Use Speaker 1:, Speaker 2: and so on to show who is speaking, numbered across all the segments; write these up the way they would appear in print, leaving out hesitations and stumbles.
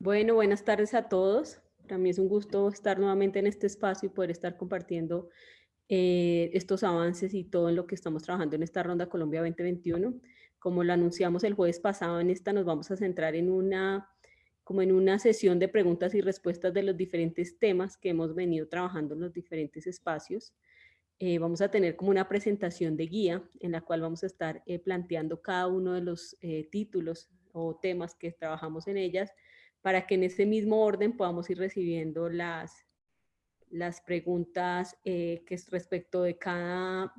Speaker 1: Bueno, buenas tardes a todos. Para mí es un gusto estar nuevamente en este espacio y poder estar compartiendo estos avances y todo en lo que estamos trabajando en esta Ronda Colombia 2021. Como lo anunciamos el jueves pasado, en esta nos vamos a centrar en una sesión de preguntas y respuestas de los diferentes temas que hemos venido trabajando en los diferentes espacios. Vamos a tener como una presentación de guía en la cual vamos a estar planteando cada uno de los títulos o temas que trabajamos en ellas para que en ese mismo orden podamos ir recibiendo las preguntas que respecto de cada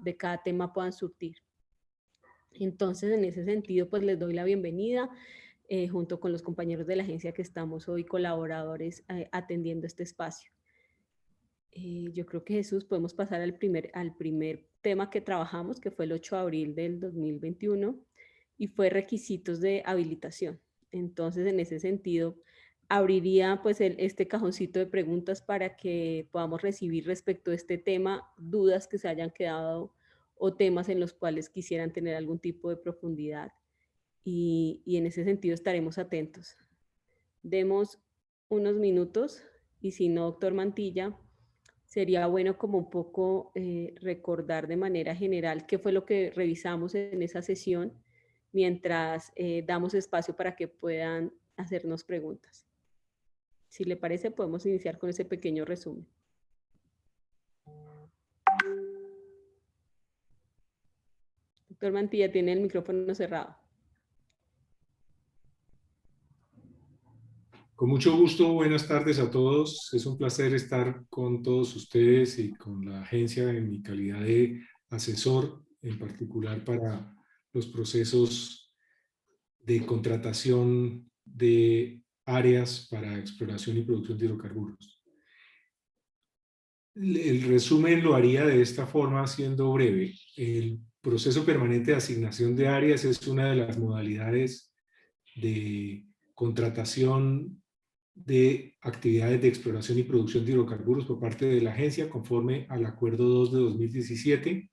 Speaker 1: tema puedan surtir. Entonces, en ese sentido, pues les doy la bienvenida junto con los compañeros de la agencia que estamos hoy colaboradores atendiendo este espacio. Yo creo que Jesús, podemos pasar al primer tema que trabajamos, que fue el 8 de abril del 2021, y fue requisitos de habilitación. Entonces, en ese sentido, abriría pues este cajoncito de preguntas para que podamos recibir respecto a este tema dudas que se hayan quedado o temas en los cuales quisieran tener algún tipo de profundidad. Y en ese sentido estaremos atentos. Demos unos minutos y si no, doctor Mantilla, sería bueno como un poco recordar de manera general qué fue lo que revisamos en esa sesión mientras damos espacio para que puedan hacernos preguntas. Si le parece, podemos iniciar con ese pequeño resumen. Doctor Mantilla, tiene el micrófono cerrado.
Speaker 2: Con mucho gusto, buenas tardes a todos. Es un placer estar con todos ustedes y con la agencia en mi calidad de asesor, en particular para los procesos de contratación de áreas para exploración y producción de hidrocarburos. El resumen lo haría de esta forma, siendo breve. El proceso permanente de asignación de áreas es una de las modalidades de contratación de actividades de exploración y producción de hidrocarburos por parte de la agencia conforme al Acuerdo 2 de 2017.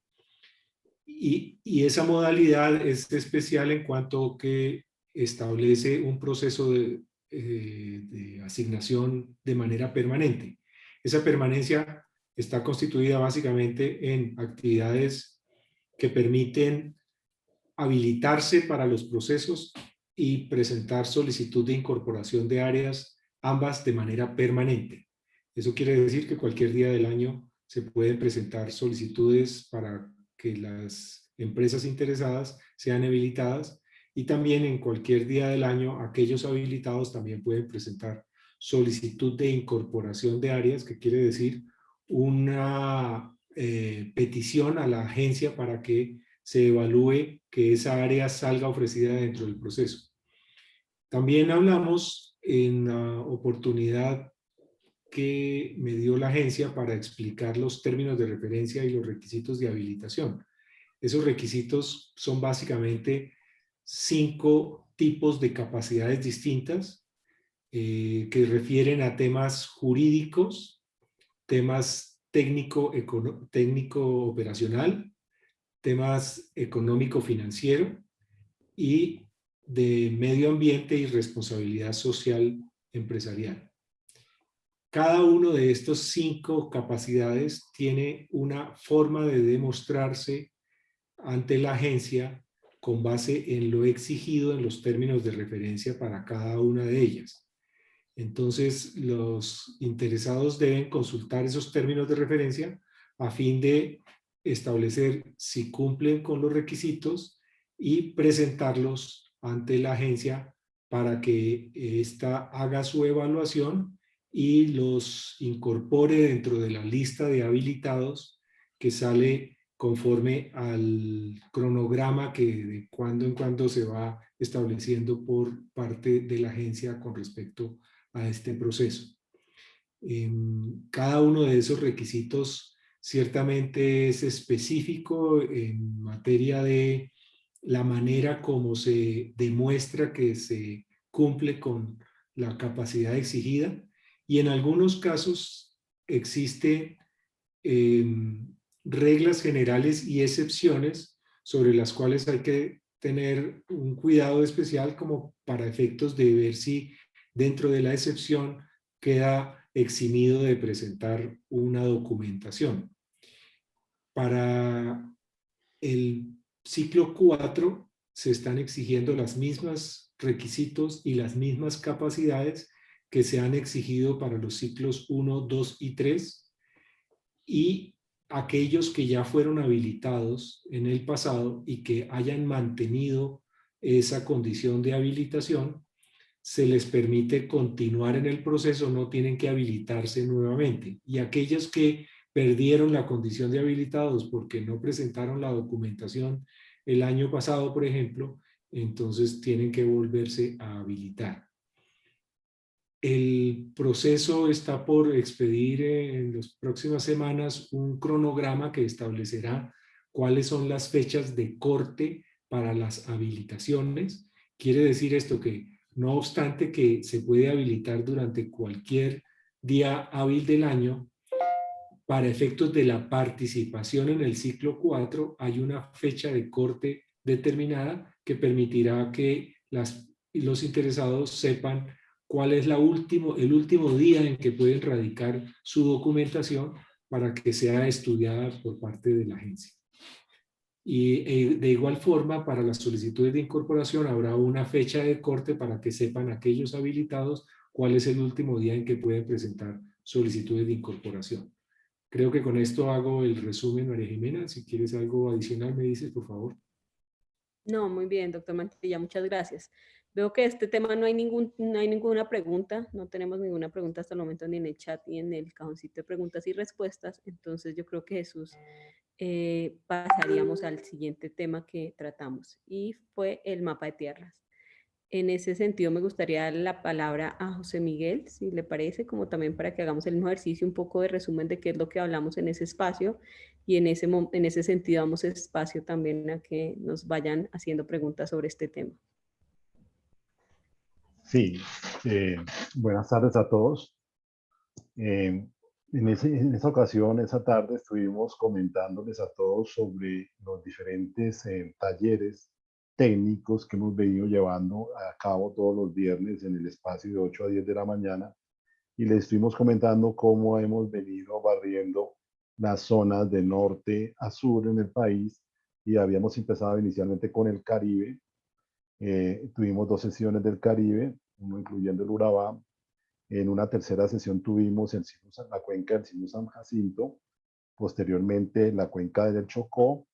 Speaker 2: Y esa modalidad es especial en cuanto que establece un proceso de asignación de manera permanente. Esa permanencia está constituida básicamente en actividades que permiten habilitarse para los procesos y presentar solicitud de incorporación de áreas, ambas de manera permanente. Eso quiere decir que cualquier día del año se pueden presentar solicitudes para que las empresas interesadas sean habilitadas y también en cualquier día del año aquellos habilitados también pueden presentar solicitud de incorporación de áreas, que quiere decir una petición a la agencia para que se evalúe que esa área salga ofrecida dentro del proceso. También hablamos en la oportunidad que me dio la agencia para explicar los términos de referencia y los requisitos de habilitación. Esos requisitos son básicamente 5 tipos de capacidades distintas que refieren a temas jurídicos, temas técnico-operacional, temas económico-financiero y de medio ambiente y responsabilidad social empresarial. Cada uno de estos 5 capacidades tiene una forma de demostrarse ante la agencia con base en lo exigido en los términos de referencia para cada una de ellas. Entonces, los interesados deben consultar esos términos de referencia a fin de establecer si cumplen con los requisitos y presentarlos ante la agencia para que ésta haga su evaluación y los incorpore dentro de la lista de habilitados que sale conforme al cronograma que de cuando en cuando se va estableciendo por parte de la agencia con respecto a este proceso. Cada uno de esos requisitos ciertamente es específico en materia de la manera como se demuestra que se cumple con la capacidad exigida y en algunos casos existe reglas generales y excepciones sobre las cuales hay que tener un cuidado especial como para efectos de ver si dentro de la excepción, queda eximido de presentar una documentación. Para el ciclo 4 se están exigiendo las mismas requisitos y las mismas capacidades que se han exigido para los ciclos 1, 2 y 3, y aquellos que ya fueron habilitados en el pasado y que hayan mantenido esa condición de habilitación, se les permite continuar en el proceso, no tienen que habilitarse nuevamente. Y aquellos que perdieron la condición de habilitados porque no presentaron la documentación el año pasado, por ejemplo, entonces tienen que volverse a habilitar. El proceso está por expedir en las próximas semanas un cronograma que establecerá cuáles son las fechas de corte para las habilitaciones. Quiere decir esto que no obstante que se puede habilitar durante cualquier día hábil del año, para efectos de la participación en el ciclo 4 hay una fecha de corte determinada que permitirá que los interesados sepan cuál es el último día en que pueden radicar su documentación para que sea estudiada por parte de la agencia. Y de igual forma, para las solicitudes de incorporación habrá una fecha de corte para que sepan aquellos habilitados cuál es el último día en que pueden presentar solicitudes de incorporación. Creo que con esto hago el resumen, María Jimena. Si quieres algo adicional, me dices, por favor.
Speaker 1: No, muy bien, doctor Mantilla, muchas gracias. Veo que este tema no hay ninguna pregunta, no tenemos ninguna pregunta hasta el momento ni en el chat ni en el cajoncito de preguntas y respuestas, entonces yo creo que Jesús, pasaríamos al siguiente tema que tratamos y fue el mapa de tierras. En ese sentido, me gustaría dar la palabra a José Miguel, si le parece, como también para que hagamos el mismo ejercicio, un poco de resumen de qué es lo que hablamos en ese espacio y en ese sentido damos espacio también a que nos vayan haciendo preguntas sobre este tema.
Speaker 3: Sí, buenas tardes a todos. En esa ocasión, esa tarde, estuvimos comentándoles a todos sobre los diferentes talleres técnicos que hemos venido llevando a cabo todos los viernes en el espacio de 8 a 10 de la mañana, y les estuvimos comentando cómo hemos venido barriendo las zonas de norte a sur en el país, y habíamos empezado inicialmente con el Caribe. Tuvimos 2 sesiones del Caribe, uno incluyendo el Urabá. En una tercera sesión tuvimos la cuenca del Sinu San Jacinto, posteriormente la cuenca del Chocó.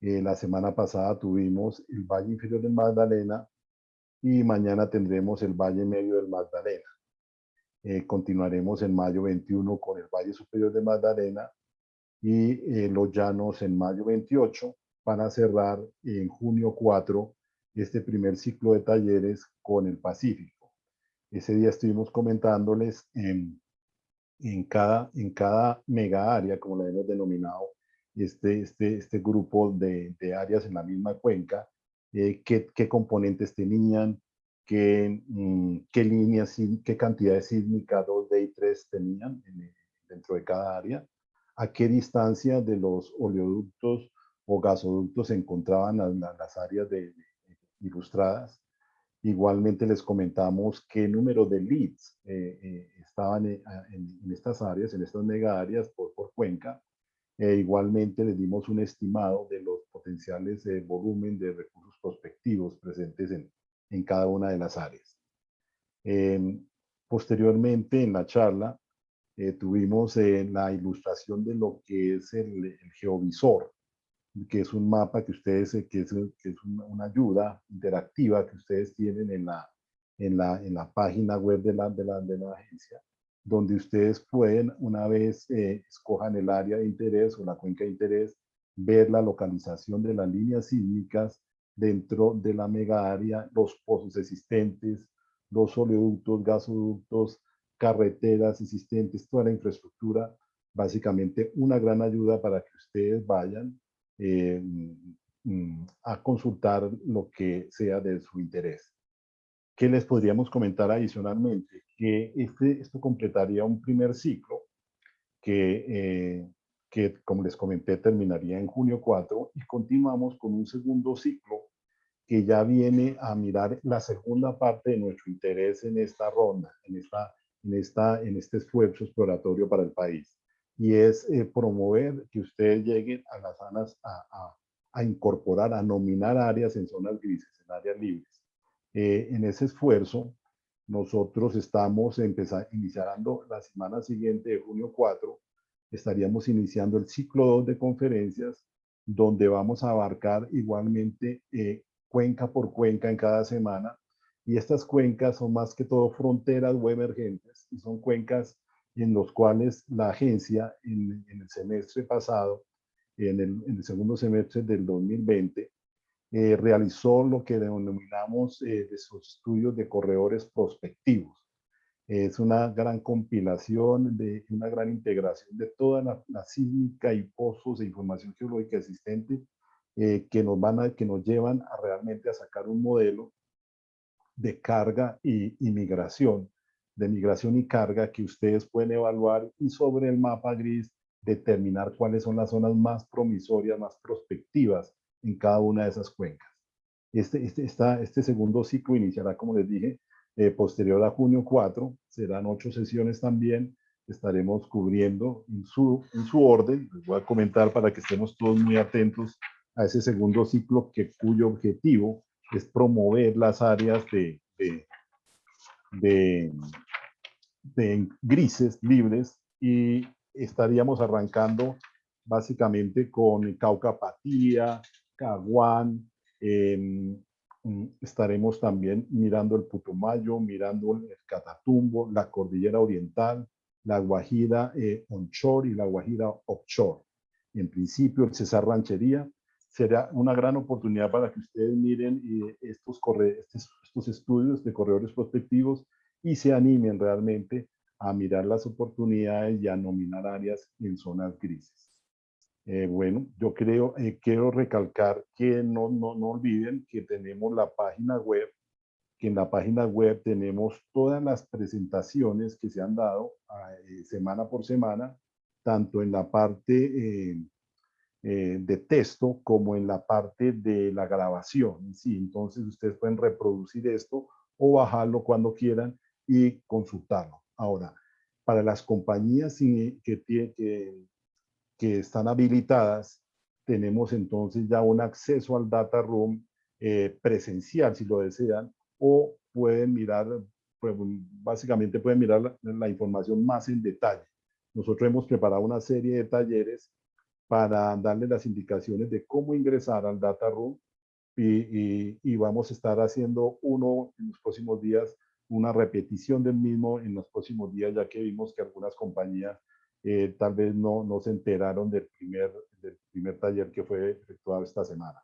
Speaker 3: La semana pasada tuvimos el Valle Inferior del Magdalena y mañana tendremos el Valle Medio del Magdalena. Continuaremos en mayo 21 con el Valle Superior del Magdalena y los Llanos en mayo 28, para cerrar en junio 4 este primer ciclo de talleres con el Pacífico. Ese día estuvimos comentándoles en cada mega área, como la hemos denominado, este grupo de áreas en la misma cuenca, qué componentes tenían, qué líneas, qué cantidades sísmicas 2D y 3 tenían dentro de cada área, a qué distancia de los oleoductos o gasoductos se encontraban las áreas ilustradas. Igualmente les comentamos qué número de leads estaban en estas áreas, en estas mega áreas por cuenca. Igualmente les dimos un estimado de los potenciales volumen de recursos prospectivos presentes en cada una de las áreas. Posteriormente en la charla tuvimos la ilustración de lo que es el geovisor, que es un mapa que ustedes, que es una ayuda interactiva que ustedes tienen en la página web de la agencia, donde ustedes pueden, una vez escojan el área de interés o la cuenca de interés, ver la localización de las líneas sísmicas dentro de la mega área, los pozos existentes, los oleoductos, gasoductos, carreteras existentes, toda la infraestructura. Básicamente una gran ayuda para que ustedes vayan a consultar lo que sea de su interés. ¿Qué les podríamos comentar adicionalmente? Que esto completaría un primer ciclo que, como les comenté, terminaría en junio 4, y continuamos con un segundo ciclo que ya viene a mirar la segunda parte de nuestro interés en esta ronda, en este esfuerzo exploratorio para el país. Y es promover que ustedes lleguen a las zonas a incorporar, a nominar áreas en zonas grises, en áreas libres. En ese esfuerzo, nosotros estamos iniciando la semana siguiente, de junio 4, estaríamos iniciando el ciclo 2 de conferencias, donde vamos a abarcar igualmente cuenca por cuenca en cada semana. Y estas cuencas son más que todo fronteras o emergentes, y son cuencas en los cuales la agencia en el semestre pasado, en el segundo semestre del 2020, realizó lo que denominamos de sus estudios de corredores prospectivos. Es una gran compilación, una gran integración de toda la sísmica y pozos de información geológica existente que nos llevan a realmente a sacar un modelo de carga y migración, de migración y carga que ustedes pueden evaluar y sobre el mapa gris determinar cuáles son las zonas más promisorias, más prospectivas en cada una de esas cuencas. Este segundo ciclo iniciará, como les dije, posterior a junio 4, serán 8 sesiones también, estaremos cubriendo en su orden. Les voy a comentar para que estemos todos muy atentos a ese segundo ciclo cuyo objetivo es promover las áreas de grises libres, y estaríamos arrancando básicamente con Cauca Patía, Caguán, estaremos también mirando el Putumayo, mirando el Catatumbo, la Cordillera Oriental, la Guajira onshore y la Guajira offshore. En principio, el Cesar Ranchería. Será una gran oportunidad para que ustedes miren estos estudios de corredores prospectivos y se animen realmente a mirar las oportunidades y a nominar áreas en zonas grises. Bueno, yo quiero recalcar que no olviden que tenemos la página web, que en la página web tenemos todas las presentaciones que se han dado semana por semana, tanto en la parte de texto como en la parte de la grabación. ¿Sí? Entonces ustedes pueden reproducir esto o bajarlo cuando quieran y consultarlo. Ahora, para las compañías que están habilitadas, tenemos entonces ya un acceso al data room presencial si lo desean, o pueden mirar, pues, básicamente pueden mirar la información más en detalle. Nosotros hemos preparado una serie de talleres para darle las indicaciones de cómo ingresar al data room, y vamos a estar haciendo uno en los próximos días, una repetición del mismo en los próximos días, ya que vimos que algunas compañías tal vez no se enteraron del primer taller que fue efectuado esta semana.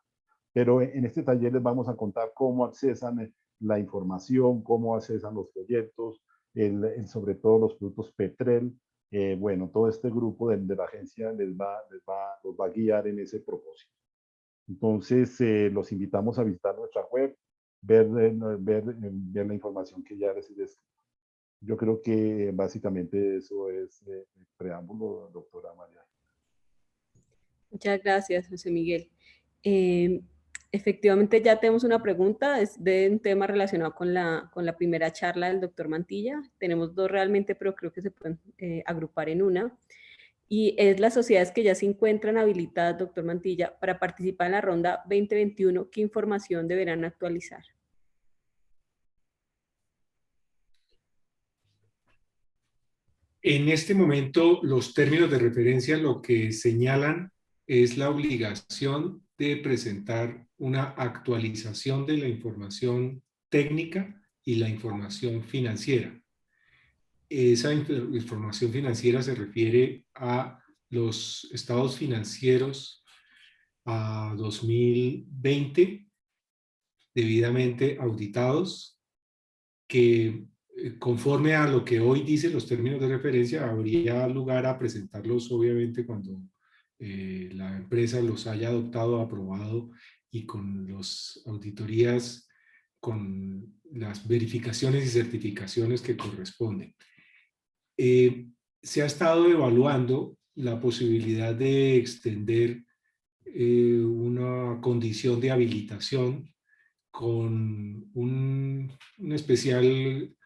Speaker 3: Pero en este taller les vamos a contar cómo accesan la información, cómo accesan los proyectos, sobre todo los productos Petrel. Bueno, todo este grupo de la agencia los va a guiar en ese propósito. Entonces, los invitamos a visitar nuestra web, ver la información que ya les he descrito. Yo creo que básicamente eso es el preámbulo, doctora María.
Speaker 1: Muchas gracias, José Miguel. Efectivamente, ya tenemos una pregunta, es de un tema relacionado con la primera charla del doctor Mantilla. Tenemos dos realmente, pero creo que se pueden agrupar en una. Y es las sociedades que ya se encuentran habilitadas, doctor Mantilla, para participar en la ronda 2021. ¿Qué información deberán actualizar?
Speaker 2: En este momento, los términos de referencia lo que señalan es la obligación de presentar una actualización de la información técnica y la información financiera. Esa información financiera se refiere a los estados financieros a 2020, debidamente auditados, que conforme a lo que hoy dicen los términos de referencia, habría lugar a presentarlos obviamente cuando la empresa los haya adoptado, aprobado, y con las auditorías, con las verificaciones y certificaciones que corresponden. Se ha estado evaluando la posibilidad de extender una condición de habilitación con un especial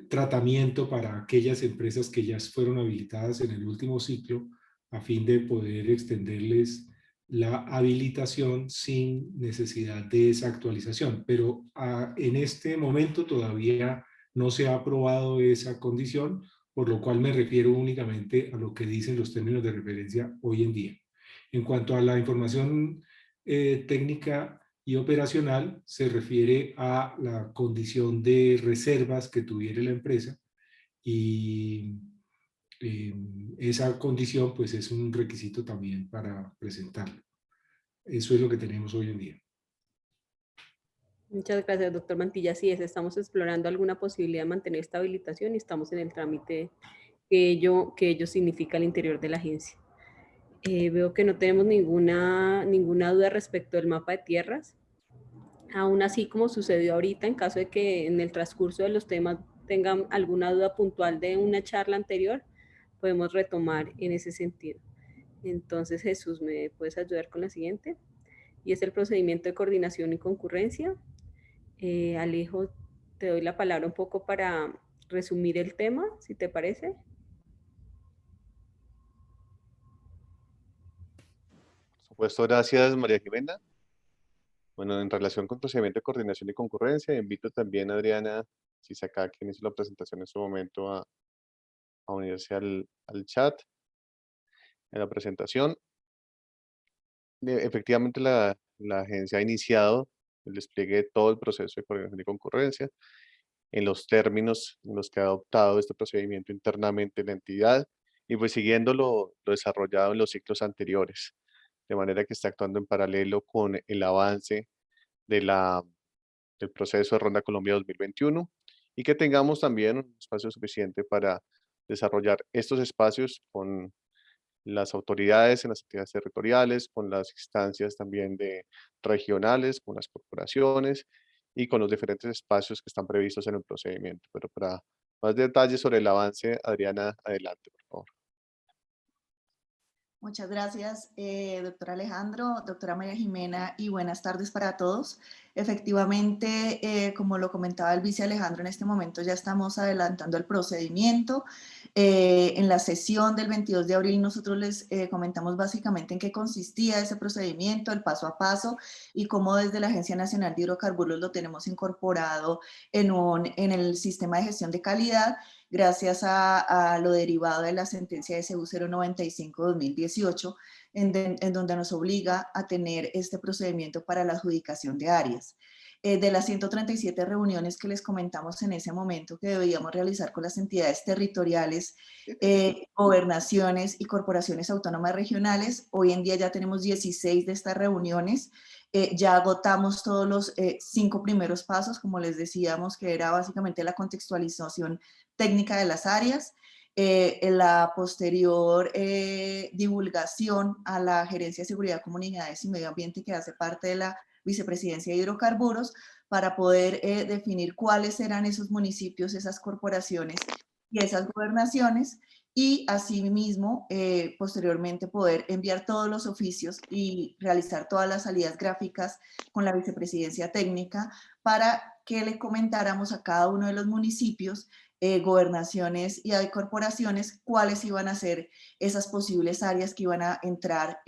Speaker 2: tratamiento para aquellas empresas que ya fueron habilitadas en el último ciclo, a fin de poder extenderles la habilitación sin necesidad de esa actualización. Pero en este momento todavía no se ha aprobado esa condición, por lo cual me refiero únicamente a lo que dicen los términos de referencia hoy en día. En cuanto a la información técnica y operacional, se refiere a la condición de reservas que tuviera la empresa, y esa condición pues es un requisito también para presentarlo. Eso es lo que tenemos hoy en día.
Speaker 1: Muchas gracias, doctor Mantilla. Así es, estamos explorando alguna posibilidad de mantener esta habilitación y estamos en el trámite que ello significa al interior de la agencia. Veo que no tenemos ninguna duda respecto del mapa de tierras. Aún así, como sucedió ahorita, en caso de que en el transcurso de los temas tengan alguna duda puntual de una charla anterior, podemos retomar en ese sentido. Entonces, Jesús, ¿me puedes ayudar con la siguiente? Y es el procedimiento de coordinación y concurrencia. Alejo, te doy la palabra un poco para resumir el tema, si te parece.
Speaker 4: Por supuesto, gracias María Jimena. Bueno, en relación con procedimiento de coordinación y concurrencia, invito también a Adriana Sisaka, quien hizo la presentación en su momento, a unirse al chat, en la presentación. Efectivamente, la agencia ha iniciado el despliegue de todo el proceso de coordinación y concurrencia en los términos en los que ha adoptado este procedimiento internamente la entidad y pues siguiendo lo desarrollado en los ciclos anteriores, de manera que está actuando en paralelo con el avance del proceso de Ronda Colombia 2021 y que tengamos también un espacio suficiente para desarrollar estos espacios con las autoridades en las entidades territoriales, con las instancias también regionales, con las corporaciones y con los diferentes espacios que están previstos en el procedimiento. Pero para más detalles sobre el avance, Adriana, adelante, por favor.
Speaker 5: Muchas gracias, doctor Alejandro, doctora María Jimena, y buenas tardes para todos. Efectivamente, como lo comentaba el vice Alejandro, en este momento ya estamos adelantando el procedimiento. En la sesión del 22 de abril nosotros les comentamos básicamente en qué consistía ese procedimiento, el paso a paso, y cómo desde la Agencia Nacional de Hidrocarburos lo tenemos incorporado en el sistema de gestión de calidad, gracias a lo derivado de la sentencia de SU 095-2018, en donde nos obliga a tener este procedimiento para la adjudicación de áreas. De las 137 reuniones que les comentamos en ese momento que debíamos realizar con las entidades territoriales, gobernaciones y corporaciones autónomas regionales, hoy en día ya tenemos 16 de estas reuniones. Ya agotamos todos los 5 primeros pasos, como les decíamos, que era básicamente la contextualización técnica de las áreas, en la posterior divulgación a la Gerencia de Seguridad, Comunidades y Medio Ambiente, que hace parte de la Vicepresidencia de Hidrocarburos, para poder definir cuáles eran esos municipios, esas corporaciones y esas gobernaciones, y asimismo, posteriormente poder enviar todos los oficios y realizar todas las salidas gráficas con la Vicepresidencia Técnica para que le comentáramos a cada uno de los municipios, gobernaciones y hay corporaciones cuáles iban a ser esas posibles áreas que iban a entrar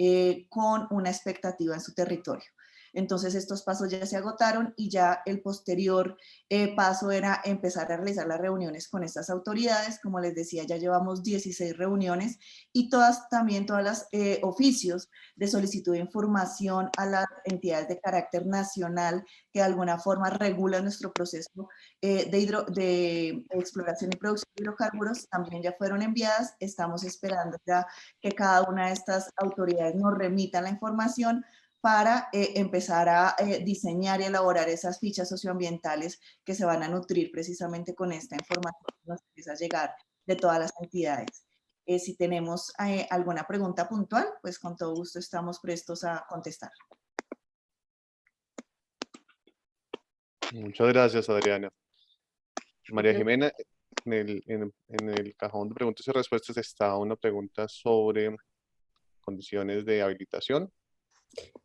Speaker 5: con una expectativa en su territorio. Entonces estos pasos ya se agotaron y ya el posterior paso era empezar a realizar las reuniones con estas autoridades. Como les decía, ya llevamos 16 reuniones y todas las oficios de solicitud de información a las entidades de carácter nacional que de alguna forma regulan nuestro proceso de exploración y producción de hidrocarburos también ya fueron enviadas. Estamos esperando ya que cada una de estas autoridades nos remitan la información para empezar a diseñar y elaborar esas fichas socioambientales que se van a nutrir precisamente con esta información que nos empieza a llegar de todas las entidades. Si tenemos alguna pregunta puntual, pues con todo gusto estamos prestos a contestar.
Speaker 4: Muchas gracias, Adriana. María Jimena, en el cajón de preguntas y respuestas está una pregunta sobre condiciones de habilitación.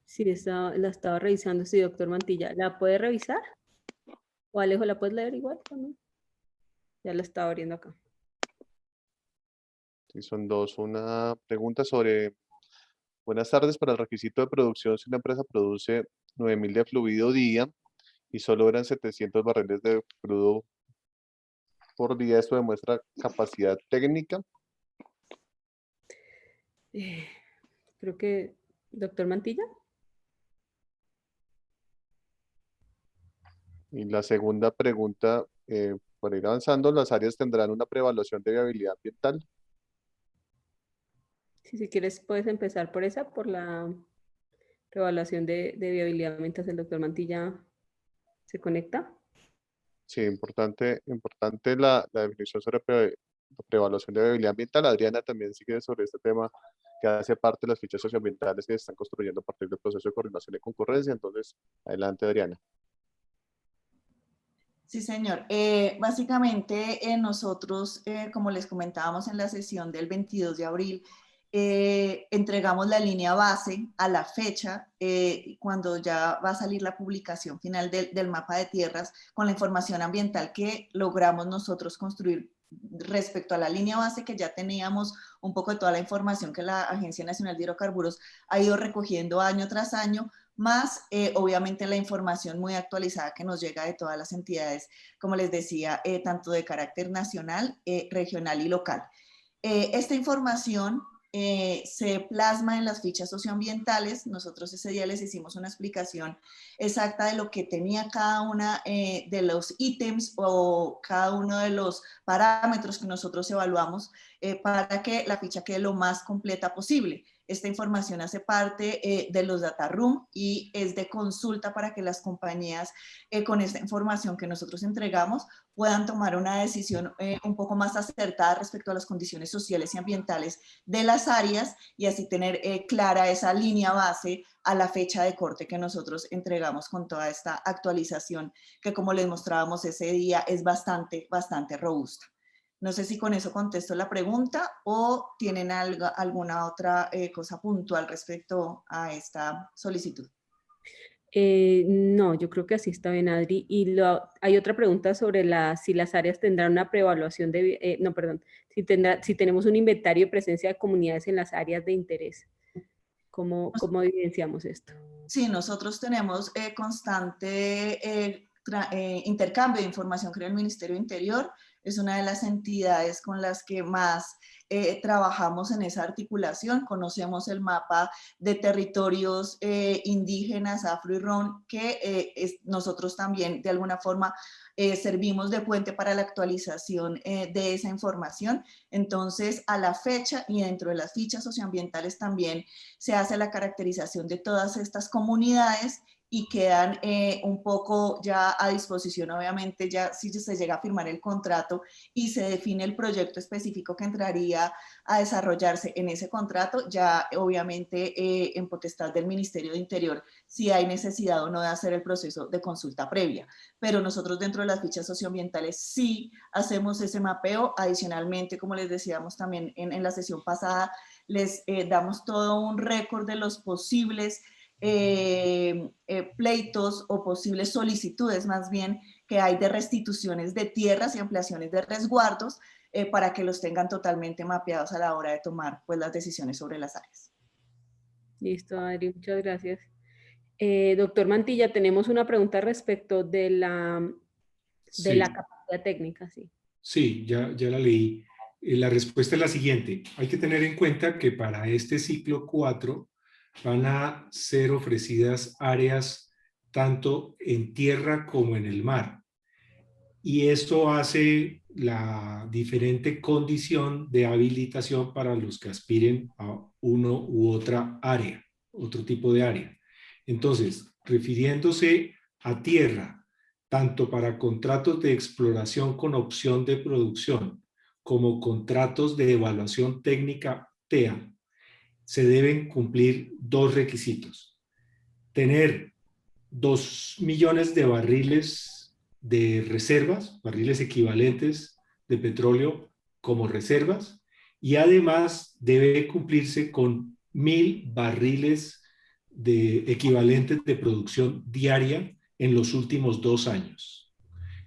Speaker 1: Sí, la estaba revisando, sí, doctor Mantilla. ¿La puede revisar? ¿O Alejo, la puedes leer igual también? Ya la estaba abriendo acá.
Speaker 4: Sí, son dos. Una pregunta sobre, buenas tardes, para el requisito de producción, si una empresa produce 9.000 de fluido día y solo eran 700 barriles de crudo por día, ¿esto demuestra capacidad técnica?
Speaker 1: Eh, Creo que, doctor Mantilla.
Speaker 4: Y la segunda pregunta, para ir avanzando, ¿las áreas tendrán una preevaluación de viabilidad ambiental?
Speaker 1: Si quieres, puedes empezar por esa, por la evaluación de viabilidad mientras el doctor Mantilla se conecta.
Speaker 4: Sí, importante la definición sobre preevaluación de viabilidad ambiental. Adriana también sigue sobre este tema que hace parte de las fichas socioambientales que se están construyendo a partir del proceso de coordinación y concurrencia. Entonces, adelante, Adriana.
Speaker 5: Sí, señor. Básicamente, nosotros, como les comentábamos en la sesión del 22 de abril, entregamos la línea base a la fecha, cuando ya va a salir la publicación final del mapa de tierras con la información ambiental que logramos nosotros construir respecto a la línea base, que ya teníamos un poco de toda la información que la Agencia Nacional de Hidrocarburos ha ido recogiendo año tras año, más obviamente la información muy actualizada que nos llega de todas las entidades, como les decía, tanto de carácter nacional, regional y local. Esta información se plasma en las fichas socioambientales. Nosotros ese día les hicimos una explicación exacta de lo que tenía cada una de los ítems o cada uno de los parámetros que nosotros evaluamos para que la ficha quede lo más completa posible. Esta información hace parte de los data room y es de consulta para que las compañías con esta información que nosotros entregamos puedan tomar una decisión un poco más acertada respecto a las condiciones sociales y ambientales de las áreas y así tener clara esa línea base a la fecha de corte que nosotros entregamos con toda esta actualización que, como les mostrábamos ese día, es bastante robusta. No sé si con eso contesto la pregunta o tienen alguna otra cosa puntual respecto a esta solicitud.
Speaker 1: No, yo creo que así está bien, Adri. Y hay otra pregunta sobre si las áreas tendrán una preevaluación no, perdón, si tenemos un inventario de presencia de comunidades en las áreas de interés. ¿Cómo evidenciamos esto?
Speaker 5: Sí, nosotros tenemos constante intercambio de información con el Ministerio de Interior. Es una de las entidades con las que más trabajamos en esa articulación. Conocemos el mapa de territorios indígenas, afro y ron, que nosotros también de alguna forma servimos de puente para la actualización de esa información. Entonces, a la fecha y dentro de las fichas socioambientales también se hace la caracterización de todas estas comunidades y quedan un poco ya a disposición, obviamente, ya si se llega a firmar el contrato y se define el proyecto específico que entraría a desarrollarse en ese contrato, ya obviamente en potestad del Ministerio de Interior, si hay necesidad o no de hacer el proceso de consulta previa. Pero nosotros dentro de las fichas socioambientales sí hacemos ese mapeo. Adicionalmente, como les decíamos también en la sesión pasada, les damos todo un récord de los posibles pleitos o posibles solicitudes más bien que hay de restituciones de tierras y ampliaciones de resguardos para que los tengan totalmente mapeados a la hora de tomar pues, las decisiones sobre las áreas.
Speaker 1: Listo, Adri, muchas gracias. Doctor Mantilla, tenemos una pregunta respecto de la capacidad técnica, sí.
Speaker 2: Sí, ya la leí. La respuesta es la siguiente. Hay que tener en cuenta que para este ciclo 4 van a ser ofrecidas áreas tanto en tierra como en el mar. Y esto hace la diferente condición de habilitación para los que aspiren a uno u otra área, otro tipo de área. Entonces, refiriéndose a tierra, tanto para contratos de exploración con opción de producción como contratos de evaluación técnica TEA, se deben cumplir dos requisitos. Tener 2 millones de barriles de reservas, barriles equivalentes de petróleo como reservas, y además debe cumplirse con 1.000 barriles equivalentes de producción diaria en los últimos 2 años.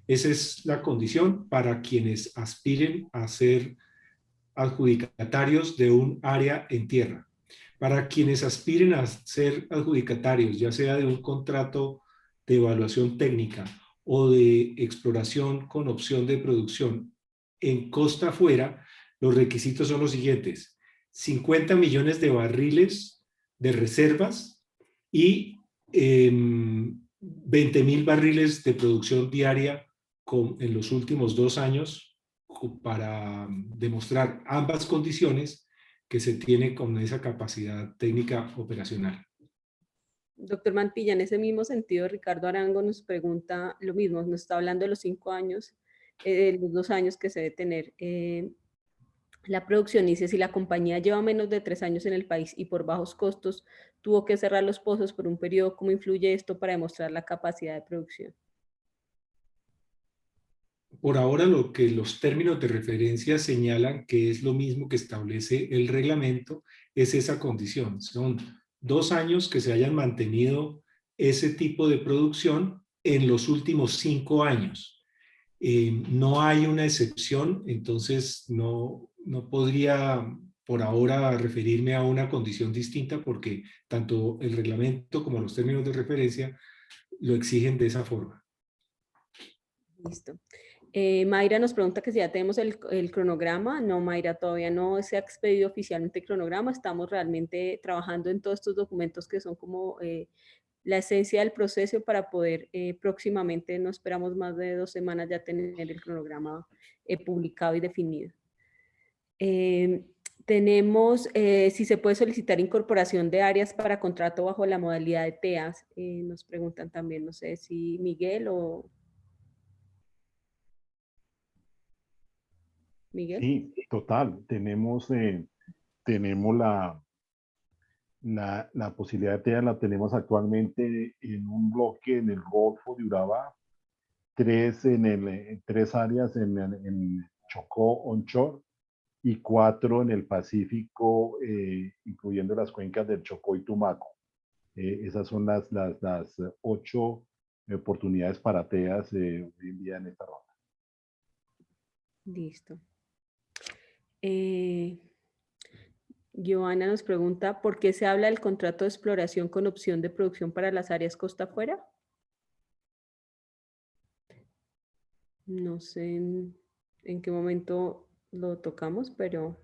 Speaker 2: Esa es la condición para quienes aspiren a ser adjudicatarios de un área en tierra. Para quienes aspiren a ser adjudicatarios, ya sea de un contrato de evaluación técnica o de exploración con opción de producción en costa afuera, los requisitos son los siguientes: 50 millones de barriles de reservas y 20.000 barriles de producción diaria en los últimos 2 años, para demostrar ambas condiciones que se tiene con esa capacidad técnica operacional.
Speaker 1: Doctor Mantilla, en ese mismo sentido, Ricardo Arango nos pregunta lo mismo, nos está hablando de los 5 años, los 2 años que se debe tener la producción. Dice, si la compañía lleva menos de 3 años en el país y por bajos costos tuvo que cerrar los pozos por un periodo, ¿cómo influye esto para demostrar la capacidad de producción?
Speaker 2: Por ahora, lo que los términos de referencia señalan, que es lo mismo que establece el reglamento, es esa condición. Son 2 años que se hayan mantenido ese tipo de producción en los últimos 5 años. No hay una excepción, entonces no podría por ahora referirme a una condición distinta, porque tanto el reglamento como los términos de referencia lo exigen de esa forma.
Speaker 1: Listo. Mayra nos pregunta que si ya tenemos el cronograma. No, Mayra, todavía no se ha expedido oficialmente el cronograma. Estamos realmente trabajando en todos estos documentos que son como la esencia del proceso para poder próximamente, no esperamos más de 2 semanas, ya tener el cronograma publicado y definido. Tenemos, si se puede solicitar incorporación de áreas para contrato bajo la modalidad de TEAS. Nos preguntan también, no sé si Miguel o... Miguel.
Speaker 3: Sí, total. Tenemos la posibilidad de TEA, la tenemos actualmente en un bloque en el Golfo de Urabá, 3 áreas en Chocó onshore y 4 en el Pacífico, incluyendo las cuencas del Chocó y Tumaco. Esas son las 8 oportunidades para TEAs hoy en día en esta ronda.
Speaker 1: Listo. Joana nos pregunta, ¿por qué se habla del contrato de exploración con opción de producción para las áreas costa afuera? No sé en qué momento lo tocamos, pero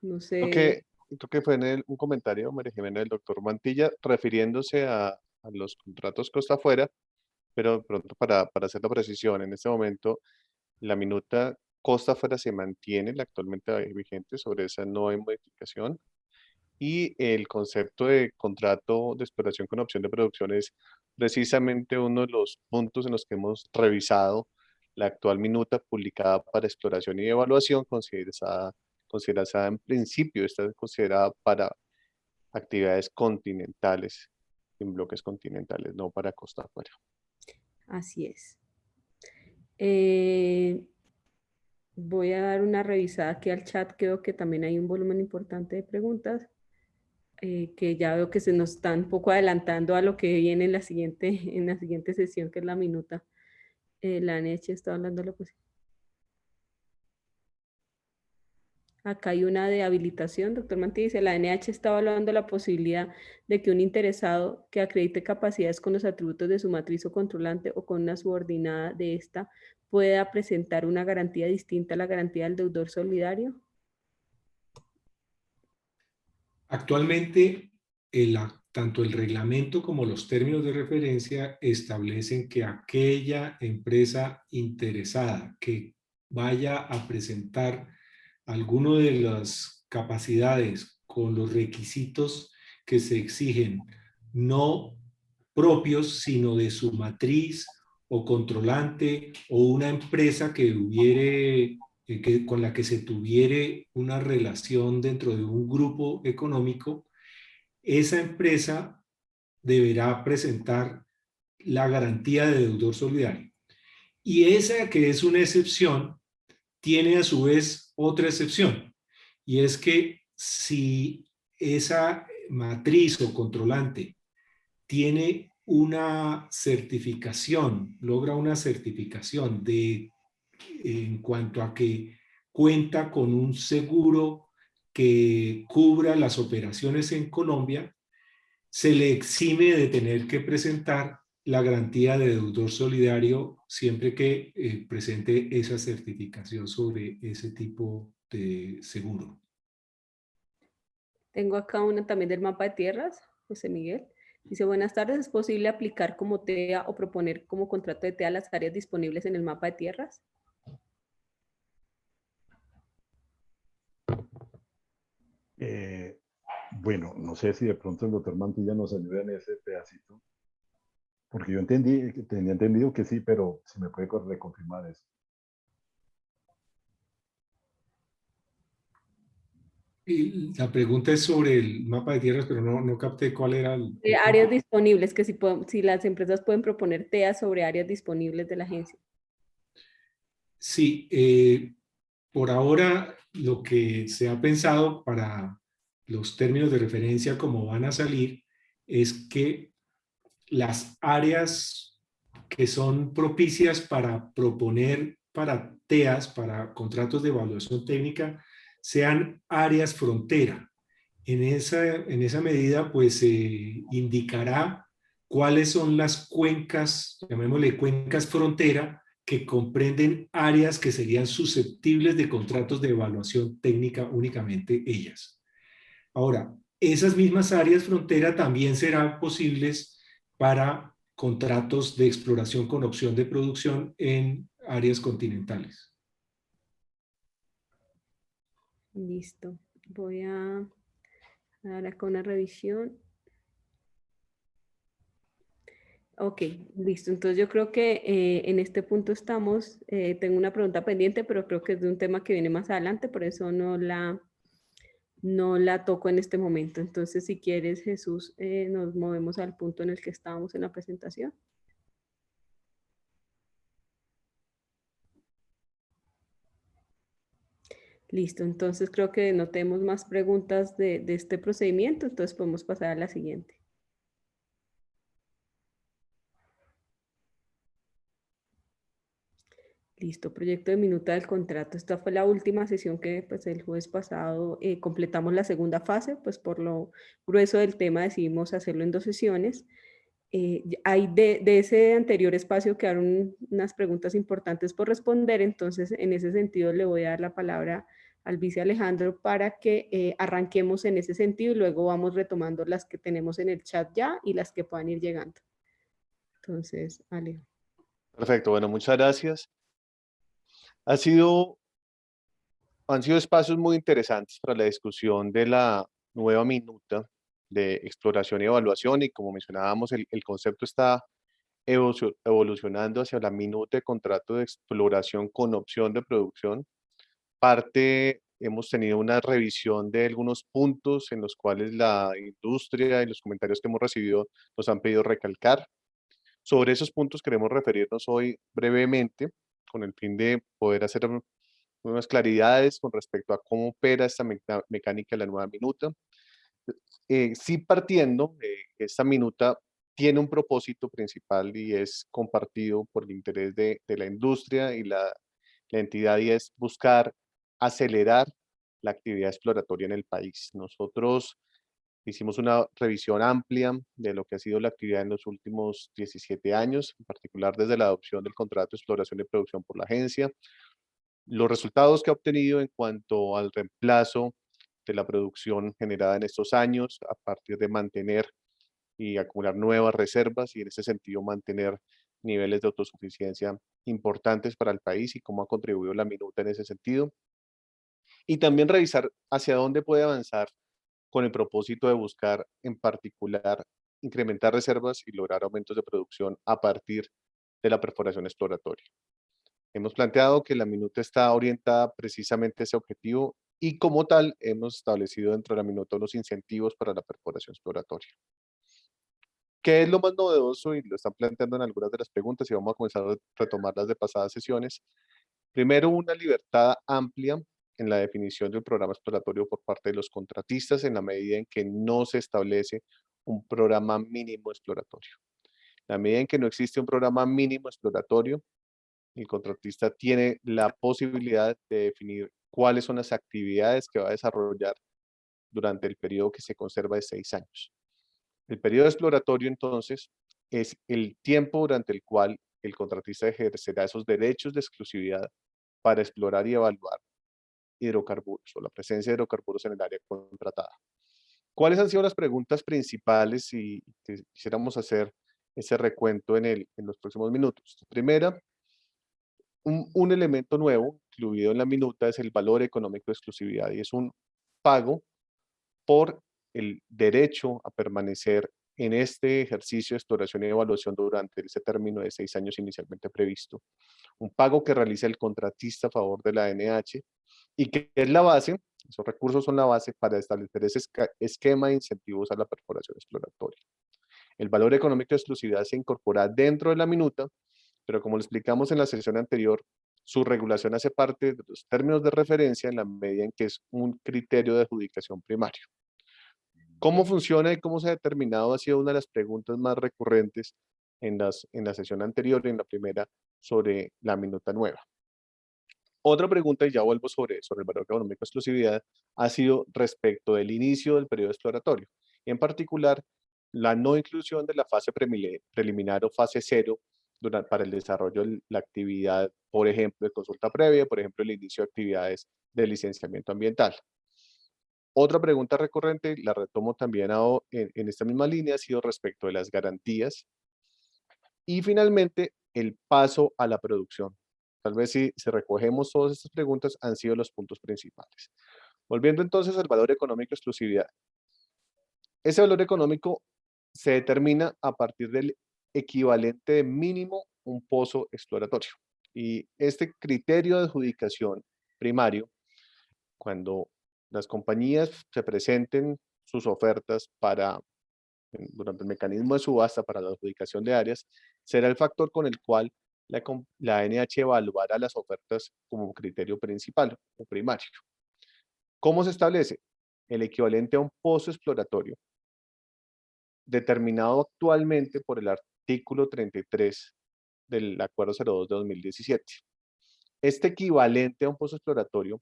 Speaker 1: no sé.
Speaker 4: Creo que fue en un comentario, María Jimena, del doctor Mantilla, refiriéndose a los contratos costa afuera, pero pronto para hacer la precisión, en este momento la minuta costa afuera se mantiene, la actualmente vigente, sobre esa no hay modificación. Y el concepto de contrato de exploración con opción de producción es precisamente uno de los puntos en los que hemos revisado la actual minuta publicada para exploración y evaluación, considerada en principio, está considerada para actividades continentales, en bloques continentales, no para costa afuera.
Speaker 1: Así es. Voy a dar una revisada aquí al chat. Creo que también hay un volumen importante de preguntas que ya veo que se nos están un poco adelantando a lo que viene en la siguiente sesión, que es la minuta. La ANH está hablando de la posibilidad. Acá hay una de habilitación, doctor Mantilla dice, la ANH está evaluando la posibilidad de que un interesado que acredite capacidades con los atributos de su matriz o controlante o con una subordinada de esta pueda presentar una garantía distinta a la garantía del deudor solidario.
Speaker 2: Actualmente, tanto el reglamento como los términos de referencia establecen que aquella empresa interesada que vaya a presentar alguno de las capacidades con los requisitos que se exigen, no propios, sino de su matriz o controlante o una empresa que con la que se tuviere una relación dentro de un grupo económico, esa empresa deberá presentar la garantía de deudor solidario. Y esa, que es una excepción, tiene a su vez otra excepción, y es que si esa matriz o controlante tiene una certificación, logra una certificación en cuanto a que cuenta con un seguro que cubra las operaciones en Colombia, se le exime de tener que presentar la garantía de deudor solidario siempre que presente esa certificación sobre ese tipo de seguro.
Speaker 1: Tengo acá una también del mapa de tierras, José Miguel. Dice, buenas tardes, ¿es posible aplicar como TEA o proponer como contrato de TEA las áreas disponibles en el mapa de tierras?
Speaker 3: Bueno, no sé si de pronto el doctor Mantilla nos ayuda en ese pedacito, porque yo tenía entendido que sí, pero si me puede reconfirmar eso.
Speaker 2: Y la pregunta es sobre el mapa de tierras, pero no capté cuál era el...
Speaker 1: Áreas disponibles, que si las empresas pueden proponer TEA sobre áreas disponibles de la agencia.
Speaker 2: Sí, por ahora lo que se ha pensado para los términos de referencia como van a salir es que las áreas que son propicias para proponer para TEAs, para contratos de evaluación técnica, sean áreas frontera. En esa medida, pues se indicará cuáles son las cuencas, llamémosle cuencas frontera, que comprenden áreas que serían susceptibles de contratos de evaluación técnica únicamente ellas. Ahora, esas mismas áreas frontera también serán posibles para contratos de exploración con opción de producción en áreas continentales.
Speaker 1: Listo. Voy a dar acá una revisión. Ok, listo. Entonces yo creo que en este punto estamos. Tengo una pregunta pendiente, pero creo que es de un tema que viene más adelante, por eso no la toco en este momento. Entonces, si quieres, Jesús, nos movemos al punto en el que estábamos en la presentación. Listo, entonces creo que no tenemos más preguntas de este procedimiento, entonces podemos pasar a la siguiente. Listo, proyecto de minuta del contrato. Esta fue la última sesión que pues el jueves pasado completamos la segunda fase, pues por lo grueso del tema decidimos hacerlo en 2 sesiones. Hay de ese anterior espacio quedaron unas preguntas importantes por responder, entonces en ese sentido le voy a dar la palabra al vice Alejandro para que arranquemos en ese sentido y luego vamos retomando las que tenemos en el chat ya y las que puedan ir llegando. Entonces, Ale.
Speaker 4: Perfecto, bueno, muchas gracias. Han sido espacios muy interesantes para la discusión de la nueva minuta de exploración y evaluación, y como mencionábamos, el concepto está evolucionando hacia la minuta de contrato de exploración con opción de producción. Hemos tenido una revisión de algunos puntos en los cuales la industria y los comentarios que hemos recibido nos han pedido recalcar. Sobre esos puntos queremos referirnos hoy brevemente, con el fin de poder hacer unas claridades con respecto a cómo opera esta mecánica de la nueva minuta. Sí, partiendo, esta minuta tiene un propósito principal y es compartido por el interés de la industria y la entidad, y es buscar acelerar la actividad exploratoria en el país. Nosotros hicimos una revisión amplia de lo que ha sido la actividad en los últimos 17 años, en particular desde la adopción del contrato de exploración y producción por la agencia, los resultados que ha obtenido en cuanto al reemplazo de la producción generada en estos años a partir de mantener y acumular nuevas reservas, y en ese sentido mantener niveles de autosuficiencia importantes para el país, y cómo ha contribuido la minuta en ese sentido. Y también revisar hacia dónde puede avanzar con el propósito de buscar, en particular, incrementar reservas y lograr aumentos de producción a partir de la perforación exploratoria. Hemos planteado que la minuta está orientada precisamente a ese objetivo, y como tal hemos establecido dentro de la minuta unos incentivos para la perforación exploratoria. ¿Qué es lo más novedoso? Y lo están planteando en algunas de las preguntas, y vamos a comenzar a retomar las de pasadas sesiones. Primero, una libertad amplia en la definición del programa exploratorio por parte de los contratistas en la medida en que no se establece un programa mínimo exploratorio. En la medida en que no existe un programa mínimo exploratorio, el contratista tiene la posibilidad de definir cuáles son las actividades que va a desarrollar durante el periodo que se conserva de 6 años. El periodo exploratorio, entonces, es el tiempo durante el cual el contratista ejercerá esos derechos de exclusividad para explorar y evaluar hidrocarburos o la presencia de hidrocarburos en el área contratada. ¿Cuáles han sido las preguntas principales si quisiéramos hacer ese recuento en los próximos minutos? Primera, un elemento nuevo incluido en la minuta es el valor económico de exclusividad y es un pago por el derecho a permanecer en este ejercicio de exploración y evaluación durante ese término de 6 años inicialmente previsto. Un pago que realiza el contratista a favor de la ANH y que es la base, esos recursos son la base para establecer ese esquema de incentivos a la perforación exploratoria. El valor económico de exclusividad se incorpora dentro de la minuta, pero como lo explicamos en la sesión anterior, su regulación hace parte de los términos de referencia en la medida en que es un criterio de adjudicación primario. ¿Cómo funciona y cómo se ha determinado? Ha sido una de las preguntas más recurrentes en la sesión anterior y en la primera sobre la minuta nueva. Otra pregunta, y ya vuelvo sobre el valor económico de exclusividad, ha sido respecto del inicio del periodo exploratorio. En particular, la no inclusión de la fase preliminar o fase cero para el desarrollo de la actividad, por ejemplo, de consulta previa, por ejemplo, el inicio de actividades de licenciamiento ambiental. Otra pregunta recurrente, la retomo también en esta misma línea, ha sido respecto de las garantías. Y finalmente, el paso a la producción. Tal vez si recogemos todas estas preguntas, han sido los puntos principales. Volviendo entonces al valor económico de exclusividad. Ese valor económico se determina a partir del equivalente de mínimo un pozo exploratorio. Y este criterio de adjudicación primario, cuando las compañías se presenten sus ofertas durante el mecanismo de subasta para la adjudicación de áreas, será el factor con el cual la ANH evaluará las ofertas como criterio principal o primario. ¿Cómo se establece? El equivalente a un pozo exploratorio, determinado actualmente por el artículo 33 del Acuerdo 02 de 2017. Este equivalente a un pozo exploratorio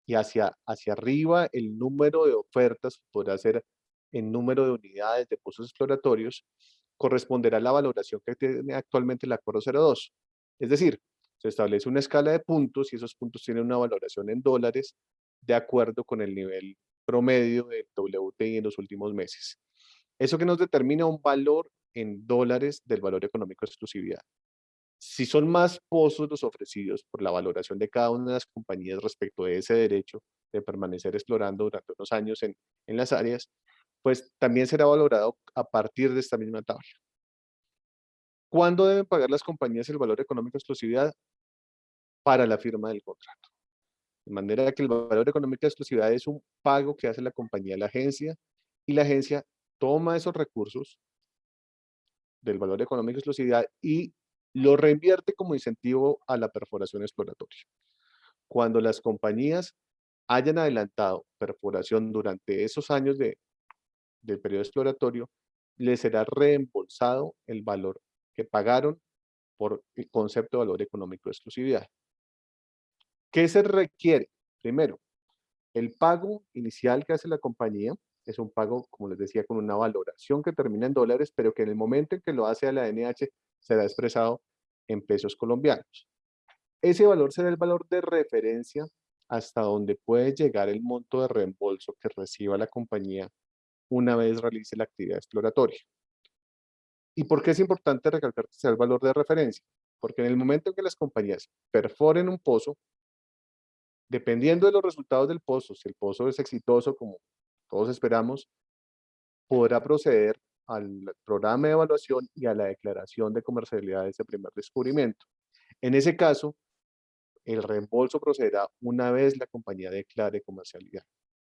Speaker 4: y hacia arriba el número de ofertas podrá ser en número de unidades de pozos exploratorios, corresponderá a la valoración que tiene actualmente el Acuerdo 02. Es decir, se establece una escala de puntos y esos puntos tienen una valoración en dólares de acuerdo con el nivel promedio del WTI en los últimos meses. Eso que nos determina un valor en dólares del valor económico de exclusividad. Si son más pozos los ofrecidos por la valoración de cada una de las compañías respecto de ese derecho de permanecer explorando durante unos años en las áreas, pues también será valorado a partir de esta misma tabla. ¿Cuándo deben pagar las compañías el valor económico de exclusividad? Para la firma del contrato. De manera que el valor económico de exclusividad es un pago que hace la compañía a la agencia y la agencia toma esos recursos del valor económico de exclusividad y lo reinvierte como incentivo a la perforación exploratoria. Cuando las compañías hayan adelantado perforación durante esos años del periodo exploratorio, les será reembolsado el valor que pagaron por el concepto de valor económico de exclusividad. ¿Qué se requiere? Primero, el pago inicial que hace la compañía es un pago, como les decía, con una valoración que termina en dólares, pero que en el momento en que lo hace a la ANH será expresado en pesos colombianos. Ese valor será el valor de referencia hasta donde puede llegar el monto de reembolso que reciba la compañía una vez realice la actividad exploratoria. ¿Y por qué es importante recalcar que sea el valor de referencia? Porque en el momento en que las compañías perforen un pozo, dependiendo de los resultados del pozo, si el pozo es exitoso, como todos esperamos, podrá proceder al programa de evaluación y a la declaración de comercialidad de ese primer descubrimiento. En ese caso, el reembolso procederá una vez la compañía declare comercialidad.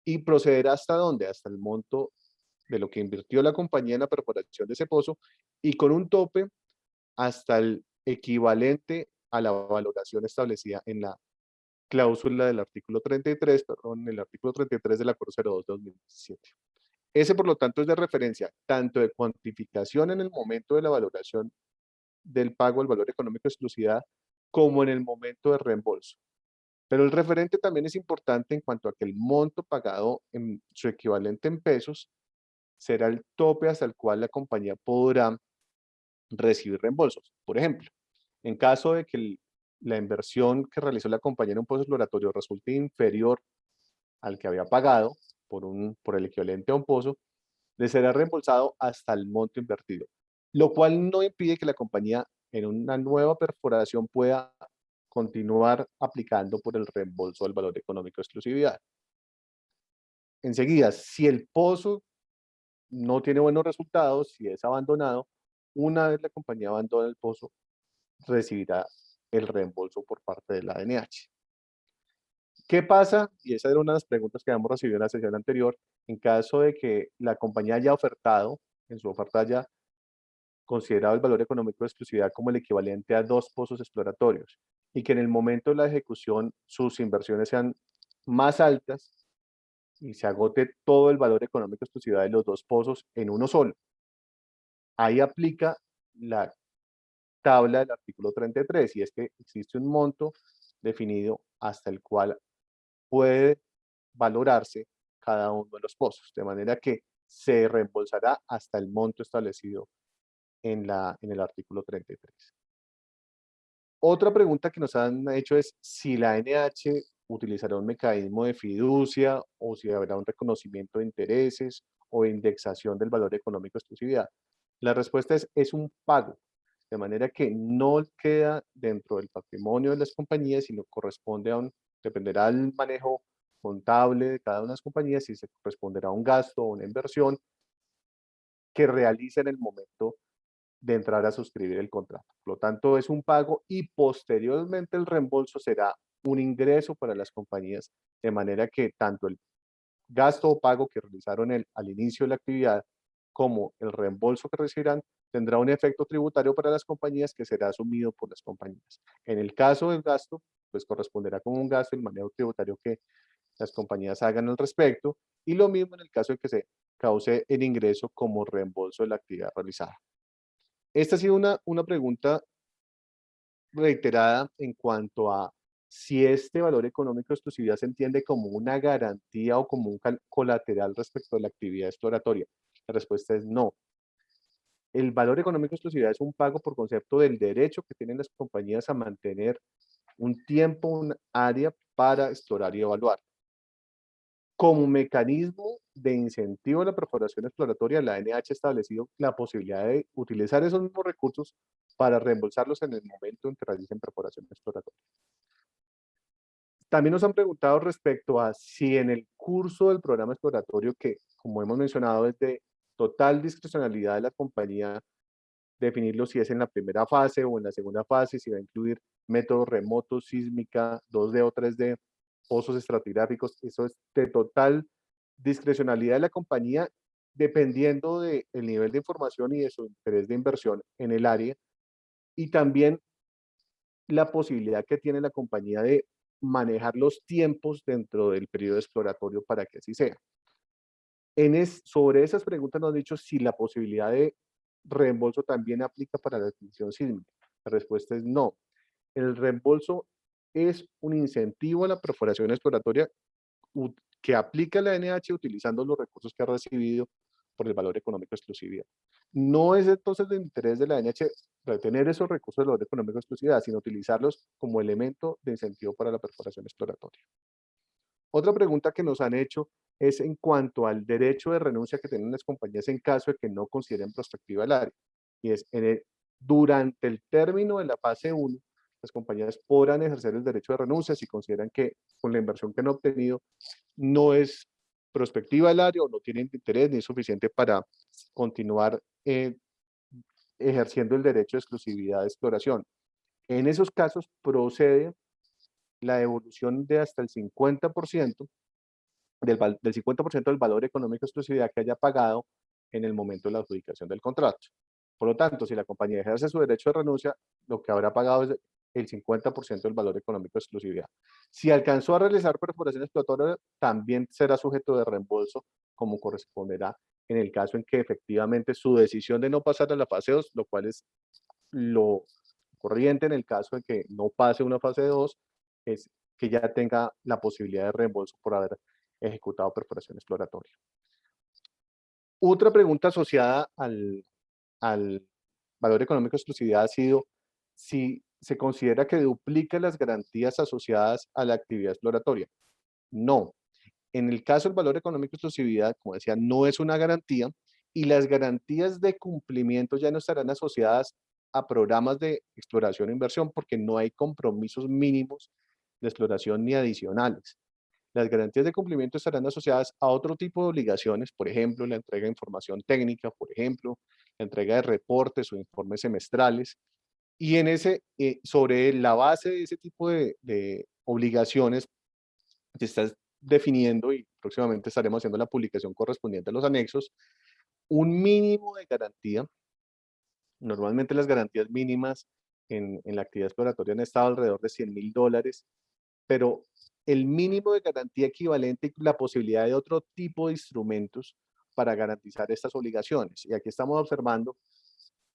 Speaker 4: ¿Y procederá hasta dónde? Hasta el monto de lo que invirtió la compañía en la perforación de ese pozo y con un tope hasta el equivalente a la valoración establecida en la cláusula del artículo 33, perdón, el artículo 33 del Acuerdo 02 de 2017. Ese, por lo tanto, es de referencia tanto de cuantificación en el momento de la valoración del pago del valor económico de exclusividad, como en el momento de reembolso. Pero el referente también es importante en cuanto a que el monto pagado en su equivalente en pesos será el tope hasta el cual la compañía podrá recibir reembolsos. Por ejemplo, en caso de que la inversión que realizó la compañía en un pozo exploratorio resulte inferior al que había pagado por el equivalente a un pozo, le será reembolsado hasta el monto invertido, lo cual no impide que la compañía en una nueva perforación pueda continuar aplicando por el reembolso del valor económico de exclusividad. Enseguida, si el pozo no tiene buenos resultados, si es abandonado, una vez la compañía abandona el pozo, recibirá el reembolso por parte de la ANH. ¿Qué pasa? Y esa era una de las preguntas que habíamos recibido en la sesión anterior, en caso de que la compañía haya ofertado, en su oferta haya considerado el valor económico de exclusividad como el equivalente a 2 pozos exploratorios, y que en el momento de la ejecución sus inversiones sean más altas y se agote todo el valor económico de exclusividad de los 2 pozos en uno solo. Ahí aplica la tabla del artículo 33, y es que existe un monto definido hasta el cual puede valorarse cada uno de los pozos, de manera que se reembolsará hasta el monto establecido en el artículo 33. Otra pregunta que nos han hecho es si la ANH utilizará un mecanismo de fiducia o si habrá un reconocimiento de intereses o indexación del valor económico de exclusividad. La respuesta es un pago, de manera que no queda dentro del patrimonio de las compañías, sino corresponde a dependerá del manejo contable de cada una de las compañías, si se corresponderá a un gasto o una inversión que realice en el momento de entrar a suscribir el contrato. Por lo tanto, es un pago y posteriormente el reembolso será un ingreso para las compañías, de manera que tanto el gasto o pago que realizaron al inicio de la actividad como el reembolso que recibirán tendrá un efecto tributario para las compañías que será asumido por las compañías. En el caso del gasto, pues corresponderá como un gasto el manejo tributario que las compañías hagan al respecto, y lo mismo en el caso de que se cause el ingreso como reembolso de la actividad realizada. Esta ha sido una pregunta reiterada en cuanto a si este valor económico de exclusividad se entiende como una garantía o como un colateral respecto a la actividad exploratoria. La respuesta es no. El valor económico de exclusividad es un pago por concepto del derecho que tienen las compañías a mantener un tiempo, un área para explorar y evaluar. Como mecanismo de incentivo a la perforación exploratoria, la ANH ha establecido la posibilidad de utilizar esos mismos recursos para reembolsarlos en el momento en que realicen perforación exploratoria. También nos han preguntado respecto a si en el curso del programa exploratorio, que como hemos mencionado es de total discrecionalidad de la compañía, definirlo si es en la primera fase o en la segunda fase, si va a incluir métodos remotos, sísmica, 2D o 3D, pozos estratigráficos, eso es de total discrecionalidad de la compañía, dependiendo del nivel de información y de su interés de inversión en el área, y también la posibilidad que tiene la compañía de manejar los tiempos dentro del periodo exploratorio para que así sea. Sobre esas preguntas nos han dicho si la posibilidad de reembolso también aplica para la extinción sísmica. La respuesta es no. El reembolso es un incentivo a la perforación exploratoria que aplica la ANH utilizando los recursos que ha recibido por el valor económico de exclusividad. No es entonces de interés de la ANH retener esos recursos del valor económico de exclusividad, sino utilizarlos como elemento de incentivo para la perforación exploratoria. Otra pregunta que nos han hecho es en cuanto al derecho de renuncia que tienen las compañías en caso de que no consideren prospectiva el área. Y es, durante el término de la fase 1, las compañías podrán ejercer el derecho de renuncia si consideran que con la inversión que han obtenido no es prospectiva el área o no tienen interés ni es suficiente para continuar ejerciendo el derecho de exclusividad de exploración. En esos casos procede la devolución de hasta el 50% del 50% del valor económico de exclusividad que haya pagado en el momento de la adjudicación del contrato. Por lo tanto, si la compañía ejerce su derecho de renuncia, lo que habrá pagado es el 50% del valor económico de exclusividad. Si alcanzó a realizar perforación exploratoria, también será sujeto de reembolso, como corresponderá en el caso en que efectivamente su decisión de no pasar a la fase 2, lo cual es lo corriente en el caso de que no pase una fase 2, es que ya tenga la posibilidad de reembolso por haber ejecutado perforación exploratoria. Otra pregunta asociada al valor económico de exclusividad ha sido si se considera que duplica las garantías asociadas a la actividad exploratoria. No. En el caso del valor económico de exclusividad, como decía, no es una garantía y las garantías de cumplimiento ya no estarán asociadas a programas de exploración e inversión porque no hay compromisos mínimos de exploración ni adicionales. Las garantías de cumplimiento estarán asociadas a otro tipo de obligaciones, por ejemplo, la entrega de información técnica, por ejemplo, la entrega de reportes o informes semestrales. Y sobre la base de ese tipo de obligaciones, se está definiendo, y próximamente estaremos haciendo la publicación correspondiente a los anexos, un mínimo de garantía. Normalmente las garantías mínimas en la actividad exploratoria han estado alrededor de $100.000, pero el mínimo de garantía equivalente y la posibilidad de otro tipo de instrumentos para garantizar estas obligaciones. Y aquí estamos observando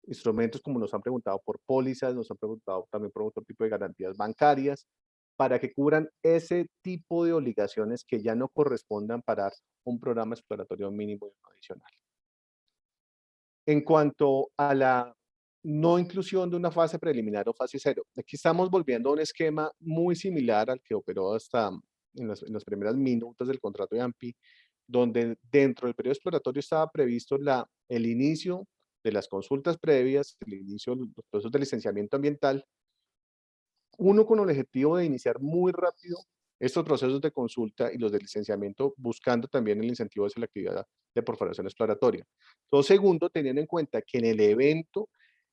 Speaker 4: instrumentos como nos han preguntado por pólizas, nos han preguntado también por otro tipo de garantías bancarias, para que cubran ese tipo de obligaciones que ya no correspondan para un programa exploratorio mínimo y uno adicional. En cuanto a la no inclusión de una fase preliminar o fase 0, aquí estamos volviendo a un esquema muy similar al que operó hasta en los primeros minutos del contrato de AMPI, donde dentro del periodo exploratorio estaba previsto el inicio de las consultas previas, el inicio de los procesos de licenciamiento ambiental, uno con el objetivo de iniciar muy rápido estos procesos de consulta y los de licenciamiento, buscando también el incentivo hacia la actividad de perforación exploratoria. Todo segundo, teniendo en cuenta que en el evento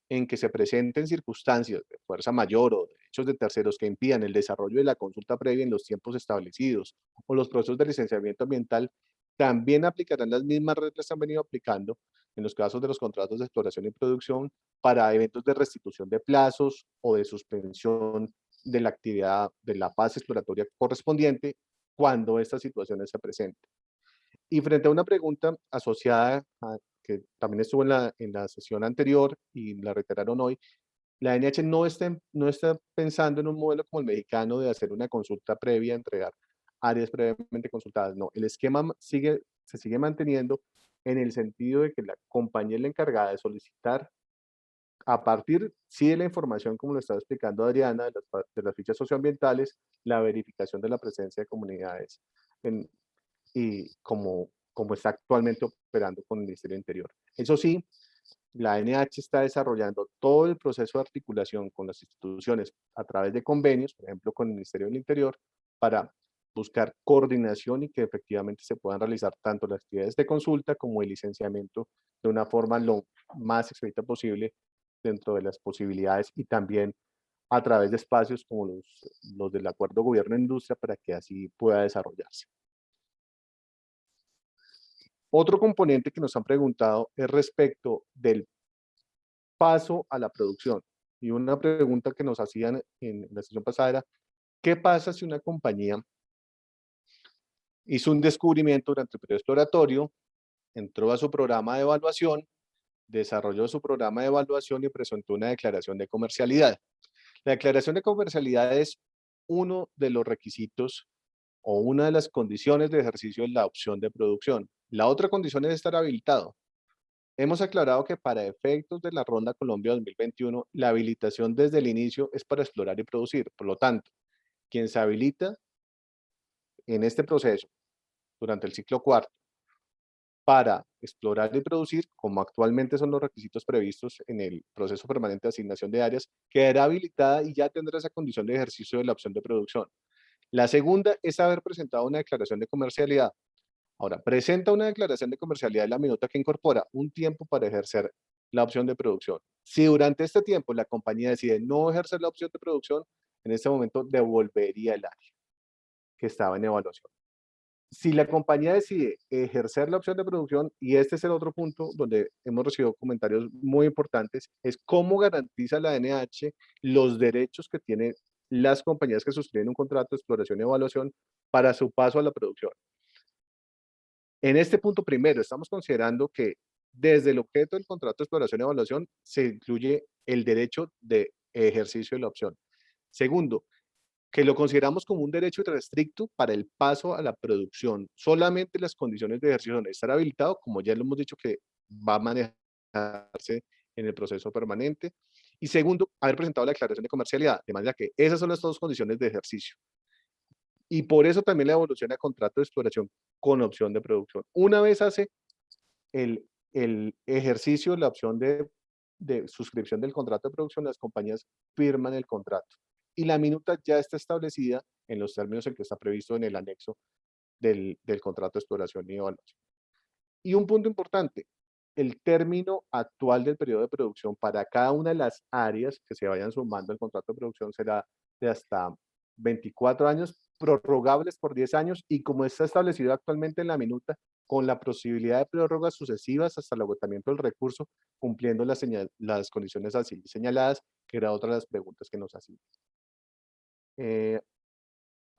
Speaker 4: en que se presenten circunstancias de fuerza mayor o derechos de terceros que impidan el desarrollo de la consulta previa en los tiempos establecidos o los procesos de licenciamiento ambiental, también aplicarán las mismas reglas que han venido aplicando en los casos de los contratos de exploración y producción para eventos de restitución de plazos o de suspensión de la actividad de la fase exploratoria correspondiente cuando estas situaciones se presenten. Y frente a una pregunta asociada que también estuvo en la sesión anterior y la reiteraron hoy, la NH no está pensando en un modelo como el mexicano de hacer una consulta previa, entregar áreas previamente consultadas. No, el esquema se sigue manteniendo en el sentido de que la compañía es la encargada de solicitar a partir, sí, de la información, como lo estaba explicando Adriana, de las fichas socioambientales, la verificación de la presencia de comunidades y como está actualmente operando con el Ministerio del Interior. Eso sí, la NH está desarrollando todo el proceso de articulación con las instituciones a través de convenios, por ejemplo, con el Ministerio del Interior, para buscar coordinación y que efectivamente se puedan realizar tanto las actividades de consulta como el licenciamiento de una forma lo más expedita posible dentro de las posibilidades y también a través de espacios como los del Acuerdo Gobierno-Industria para que así pueda desarrollarse. Otro componente que nos han preguntado es respecto del paso a la producción. Y una pregunta que nos hacían en la sesión pasada era, ¿qué pasa si una compañía hizo un descubrimiento durante el periodo exploratorio, entró a su programa de evaluación, desarrolló su programa de evaluación y presentó una declaración de comercialidad? La declaración de comercialidad es uno de los requisitos o una de las condiciones de ejercicio de la opción de producción. La otra condición es estar habilitado. Hemos aclarado que para efectos de la Ronda Colombia 2021, la habilitación desde el inicio es para explorar y producir. Por lo tanto, quien se habilita en este proceso durante el ciclo cuarto para explorar y producir, como actualmente son los requisitos previstos en el proceso permanente de asignación de áreas, quedará habilitada y ya tendrá esa condición de ejercicio de la opción de producción. La segunda es haber presentado una declaración de comercialidad. Ahora, presenta una declaración de comercialidad en la minuta que incorpora un tiempo para ejercer la opción de producción. Si durante este tiempo la compañía decide no ejercer la opción de producción, en este momento devolvería el área que estaba en evaluación. Si la compañía decide ejercer la opción de producción, y este es el otro punto donde hemos recibido comentarios muy importantes, es cómo garantiza la NH los derechos que tienen las compañías que suscriben un contrato de exploración y evaluación para su paso a la producción. En este punto primero, estamos considerando que desde el objeto del contrato de exploración y evaluación se incluye el derecho de ejercicio de la opción. Segundo, que lo consideramos como un derecho irrestricto para el paso a la producción. Solamente las condiciones de ejercicio de estar habilitado, como ya lo hemos dicho, que va a manejarse en el proceso permanente. Y segundo, haber presentado la declaración de comercialidad, de manera que esas son las dos condiciones de ejercicio. Y por eso también la evolución a contrato de exploración con opción de producción. Una vez hace el ejercicio, la opción de suscripción del contrato de producción, las compañías firman el contrato. Y la minuta ya está establecida en los términos en que está previsto en el anexo del contrato de exploración y evaluación. Y un punto importante, el término actual del periodo de producción para cada una de las áreas que se vayan sumando al contrato de producción será de hasta 24 años, prorrogables por 10 años, y como está establecido actualmente en la minuta, con la posibilidad de prórrogas sucesivas hasta el agotamiento del recurso, cumpliendo las condiciones así señaladas, que era otra de las preguntas que nos hacían.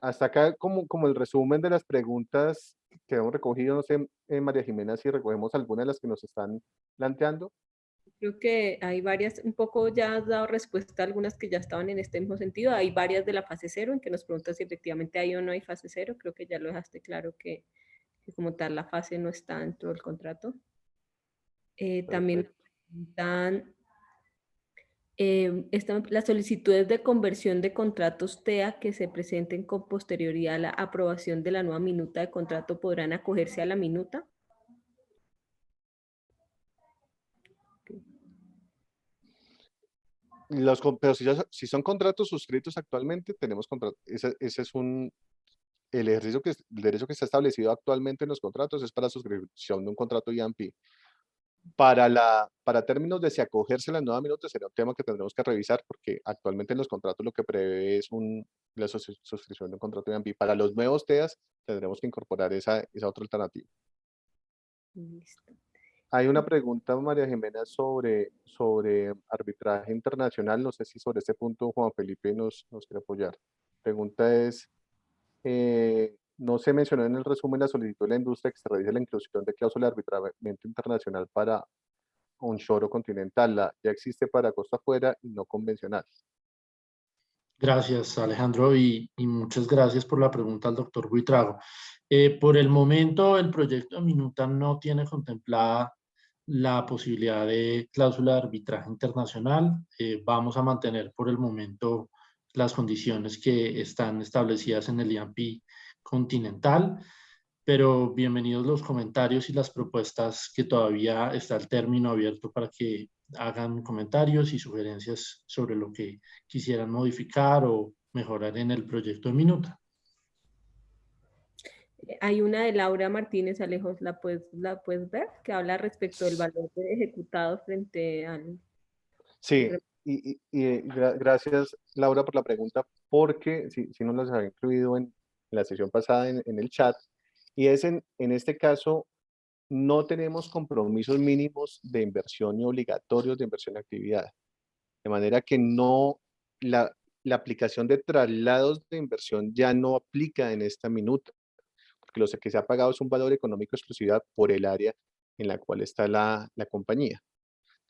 Speaker 4: Hasta acá como el resumen de las preguntas que hemos recogido, no sé, María Jimena, si recogemos alguna de las que nos están planteando.
Speaker 1: Creo que hay varias, un poco ya has dado respuesta a algunas que ya estaban en este mismo sentido. Hay varias de la fase cero en que nos preguntas si efectivamente hay o no hay fase cero. Creo que ya lo dejaste claro que como tal la fase no está dentro del contrato. También nos preguntan las solicitudes de conversión de contratos TEA que se presenten con posterioridad a la aprobación de la nueva minuta de contrato podrán acogerse a la minuta.
Speaker 4: Pero si son contratos suscritos actualmente, tenemos contrato. Ese es el ejercicio el derecho que está establecido actualmente en los contratos es para suscripción de un contrato IAMPI. Para términos de si acogerse a la nueva minuta será un tema que tendremos que revisar porque actualmente en los contratos lo que prevé es la suscripción de un contrato IAMPI. Para los nuevos TEAs tendremos que incorporar esa otra alternativa.
Speaker 1: Listo.
Speaker 4: Hay una pregunta, María Jimena, sobre arbitraje internacional. No sé si sobre este punto Juan Felipe nos quiere apoyar. La pregunta es, no se mencionó en el resumen la solicitud de la industria que se realice la inclusión de cláusula de arbitramiento internacional para onshore o continental. Ya existe para costa afuera y no convencional.
Speaker 6: Gracias, Alejandro, y muchas gracias por la pregunta al doctor Buitrago. Por el momento, el proyecto de Minuta no tiene contemplada la posibilidad de cláusula de arbitraje internacional. Vamos a mantener por el momento las condiciones que están establecidas en el IAMPI continental, pero bienvenidos los comentarios y las propuestas que todavía está el término abierto para que hagan comentarios y sugerencias sobre lo que quisieran modificar o mejorar en el proyecto de Minuta.
Speaker 1: Hay una de Laura Martínez Alejos, ¿la puedes ver? Que habla respecto del valor ejecutado frente al...
Speaker 4: Sí, gracias Laura por la pregunta, porque si no las había incluido en la sesión pasada en el chat, y es en este caso no tenemos compromisos mínimos de inversión ni obligatorios de inversión en actividad. De manera que no, la aplicación de traslados de inversión ya no aplica en esta minuta, porque lo que se ha pagado es un valor económico de exclusividad por el área en la cual está la compañía.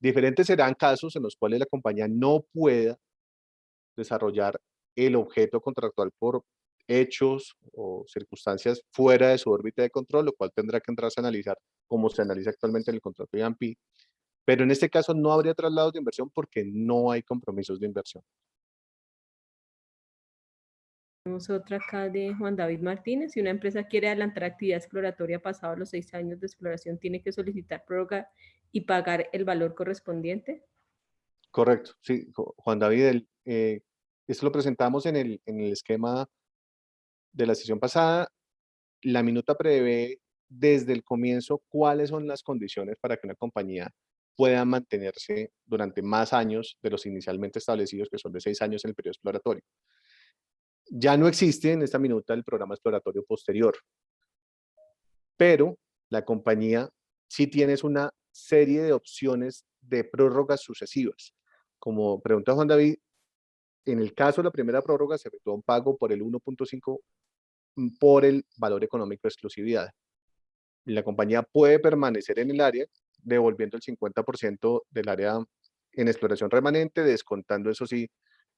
Speaker 4: Diferentes serán casos en los cuales la compañía no pueda desarrollar el objeto contractual por hechos o circunstancias fuera de su órbita de control, lo cual tendrá que entrarse a analizar como se analiza actualmente en el contrato de IAMPI. Pero en este caso no habría traslados de inversión porque no hay compromisos de inversión.
Speaker 1: Tenemos otra acá de Juan David Martínez. Si una empresa quiere adelantar actividad exploratoria pasados los 6 años de exploración, ¿tiene que solicitar prórroga y pagar el valor correspondiente?
Speaker 4: Correcto, sí, Juan David, esto lo presentamos en el esquema de la sesión pasada. La minuta prevé desde el comienzo cuáles son las condiciones para que una compañía pueda mantenerse durante más años de los inicialmente establecidos, que son de 6 años en el periodo exploratorio. Ya no existe en esta minuta el programa exploratorio posterior. pero la compañía sí tienes una serie de opciones de prórrogas sucesivas. Como pregunta Juan David, en el caso de la primera prórroga se efectúa un pago por el 1.5 por el valor económico de exclusividad. La compañía puede permanecer en el área, devolviendo el 50% del área en exploración remanente, descontando, eso sí,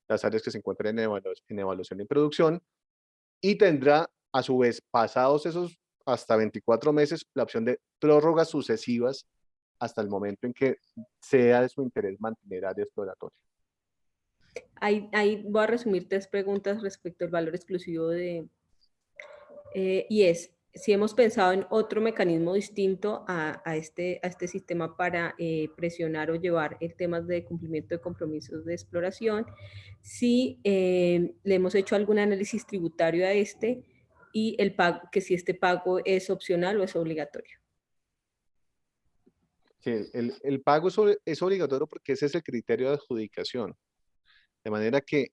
Speaker 4: las áreas que se encuentran en evaluación y producción, y tendrá, a su vez, pasados esos hasta 24 meses, la opción de prórrogas sucesivas hasta el momento en que sea de su interés mantener área exploratoria.
Speaker 1: Ahí voy a resumir 3 preguntas respecto al valor exclusivo y es, si hemos pensado en otro mecanismo distinto a este sistema para presionar o llevar el tema de cumplimiento de compromisos de exploración, si le hemos hecho algún análisis tributario a y el pago, que si este pago es opcional o es obligatorio.
Speaker 4: Sí, el pago es obligatorio porque ese es el criterio de adjudicación. De manera que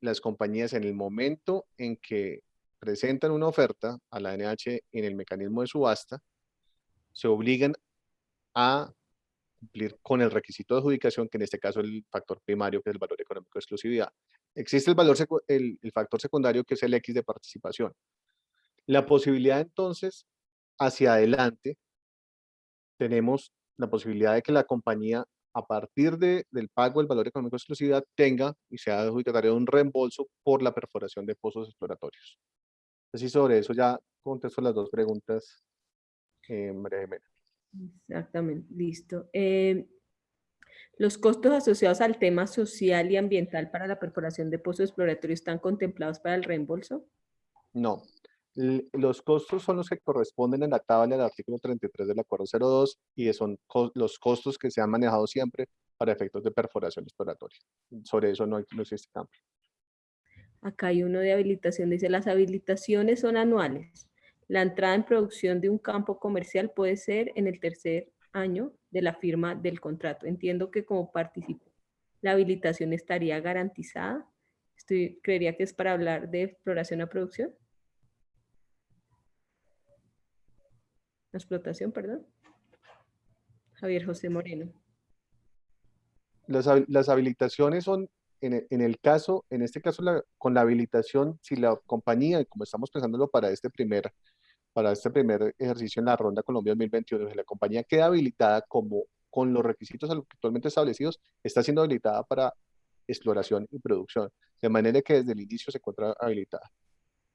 Speaker 4: las compañías, en el momento en que presentan una oferta a la ANH en el mecanismo de subasta, se obligan a cumplir con el requisito de adjudicación, que en este caso es el factor primario, que es el valor económico de exclusividad. Existe el factor secundario, que es el X de participación. La posibilidad entonces, hacia adelante, tenemos la posibilidad de que la compañía, a partir del pago del valor económico de exclusividad, tenga y sea adjudicatario de un reembolso por la perforación de pozos exploratorios. Así, sobre eso ya contesto las 2 preguntas, María Jimena.
Speaker 1: Exactamente, listo. ¿Los costos asociados al tema social y ambiental para la perforación de pozos exploratorios están contemplados para el reembolso?
Speaker 4: No. Los costos son los que corresponden a la tabla del artículo 33 del acuerdo 02 y son los costos que se han manejado siempre para efectos de perforación exploratoria. Sobre eso no existe cambio.
Speaker 1: Acá hay uno de habilitación, dice, las habilitaciones son anuales. La entrada en producción de un campo comercial puede ser en el tercer año de la firma del contrato. Entiendo que como participo, la habilitación estaría garantizada. Creería que es para hablar de exploración a producción. Explotación, perdón. Javier José Moreno.
Speaker 4: Las habilitaciones son, en este caso, con la habilitación, si la compañía, como estamos pensándolo para este primer ejercicio en la Ronda Colombia 2021, si la compañía queda habilitada con los requisitos actualmente establecidos, está siendo habilitada para exploración y producción, de manera que desde el inicio se encuentra habilitada,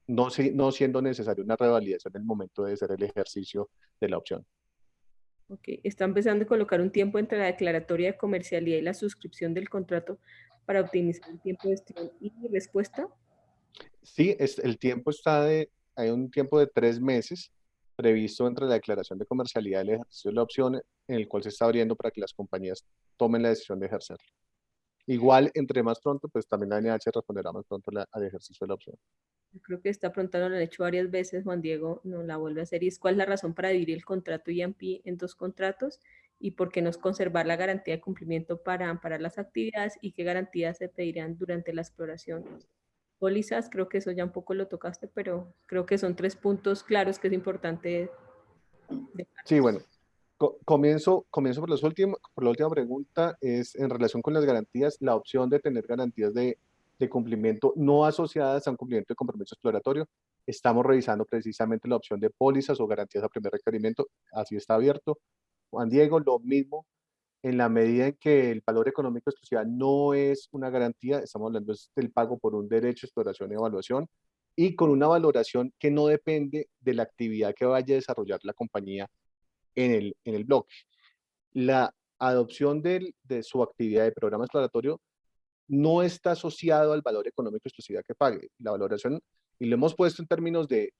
Speaker 4: no siendo necesaria una revalidación en el momento de hacer el ejercicio de la opción.
Speaker 1: Ok, está empezando a colocar un tiempo entre la declaratoria de comercialidad y la suscripción del contrato para optimizar el tiempo de gestión y respuesta.
Speaker 4: Sí, el tiempo hay un tiempo de 3 meses previsto entre la declaración de comercialidad y el ejercicio de la opción, en el cual se está abriendo para que las compañías tomen la decisión de ejercerlo. Igual, entre más pronto, pues también la ANH responderá más pronto al ejercicio de la opción.
Speaker 1: Yo creo que esta pregunta lo han hecho varias veces, Juan Diego no la vuelve a hacer, y es cuál es la razón para dividir el contrato IAMPI en 2 contratos y por qué no conservar la garantía de cumplimiento para amparar las actividades y qué garantías se pedirían durante la exploración. Pólizas, creo que eso ya un poco lo tocaste, pero creo que son 3 puntos claros que es importante dejar.
Speaker 4: Sí, bueno, comienzo por la última pregunta, es en relación con las garantías, la opción de tener garantías de cumplimiento no asociadas a un cumplimiento de compromiso exploratorio. Estamos revisando precisamente la opción de pólizas o garantías a primer requerimiento, así está abierto. Juan Diego, lo mismo, en la medida en que el valor económico de exclusividad no es una garantía, estamos hablando del pago por un derecho de exploración y evaluación, y con una valoración que no depende de la actividad que vaya a desarrollar la compañía en el bloque. La adopción de su actividad de programa exploratorio no está asociado al valor económico de exclusividad que pague. La valoración, y lo hemos puesto en términos de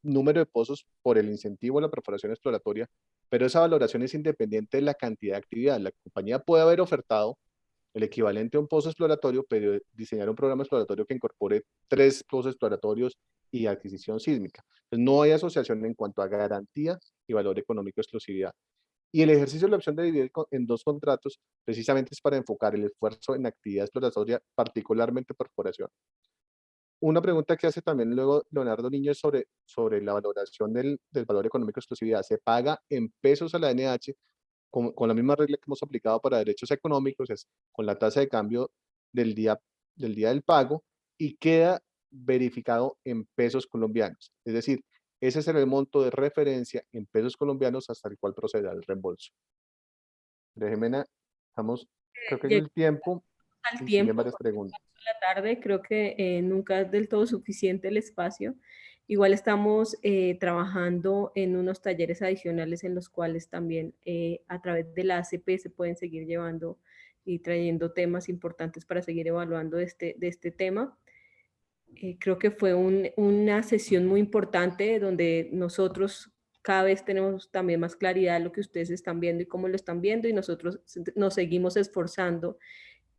Speaker 4: número de pozos por el incentivo a la perforación exploratoria, pero esa valoración es independiente de la cantidad de actividad. La compañía puede haber ofertado el equivalente a un pozo exploratorio, pero diseñar un programa exploratorio que incorpore 3 pozos exploratorios y adquisición sísmica. Entonces, no hay asociación en cuanto a garantía y valor económico de exclusividad. Y el ejercicio de la opción de dividir en 2 contratos precisamente es para enfocar el esfuerzo en actividad exploratoria, particularmente perforación. una pregunta que hace también luego Leonardo Niño es sobre la valoración del valor económico de exclusividad. ¿Se paga en pesos a la ANH con la misma regla que hemos aplicado para derechos económicos, es con la tasa de cambio del día del pago, y queda verificado en pesos colombianos? Es decir, ese será el monto de referencia en pesos colombianos hasta el cual procederá el reembolso. María Jimena, estamos, creo que en el tiempo,
Speaker 1: Al
Speaker 4: y siguen
Speaker 1: tiempo,
Speaker 4: varias preguntas.
Speaker 1: la tarde, creo que nunca es del todo suficiente el espacio. Igual estamos trabajando en unos talleres adicionales en los cuales también a través de la ACP se pueden seguir llevando y trayendo temas importantes para seguir evaluando de este tema. Creo que fue una sesión muy importante donde nosotros cada vez tenemos también más claridad de lo que ustedes están viendo y cómo lo están viendo, y nosotros nos seguimos esforzando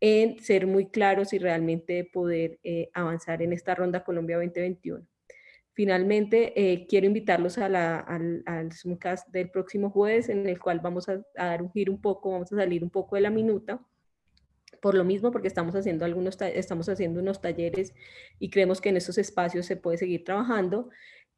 Speaker 1: en ser muy claros y realmente poder avanzar en esta Ronda Colombia 2021. Finalmente, quiero invitarlos al Zoomcast del próximo jueves, en el cual vamos a dar un giro un poco, vamos a salir un poco de la minuta, por lo mismo, porque estamos haciendo unos talleres y creemos que en esos espacios se puede seguir trabajando,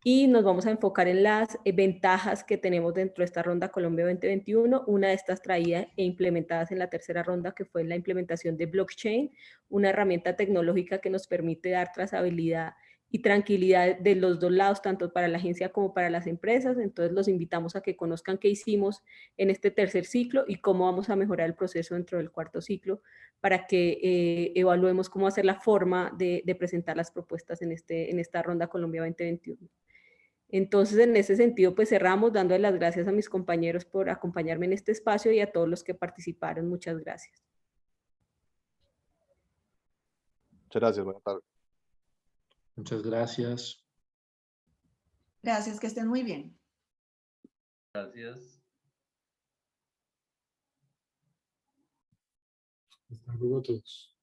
Speaker 1: y nos vamos a enfocar en las ventajas que tenemos dentro de esta Ronda Colombia 2021. Una de estas traídas e implementadas en la tercera ronda, que fue la implementación de blockchain, una herramienta tecnológica que nos permite dar trazabilidad y tranquilidad de los dos lados, tanto para la agencia como para las empresas. Entonces los invitamos a que conozcan qué hicimos en este tercer ciclo y cómo vamos a mejorar el proceso dentro del cuarto ciclo, para que evaluemos cómo hacer la forma de presentar las propuestas en esta Ronda Colombia 2021. Entonces, en ese sentido, pues cerramos dándole las gracias a mis compañeros por acompañarme en este espacio y a todos los que participaron. Muchas gracias.
Speaker 4: Muchas gracias, buenas tardes.
Speaker 6: Muchas gracias.
Speaker 5: Gracias, que estén muy bien.
Speaker 7: Gracias.
Speaker 2: Hasta luego a todos.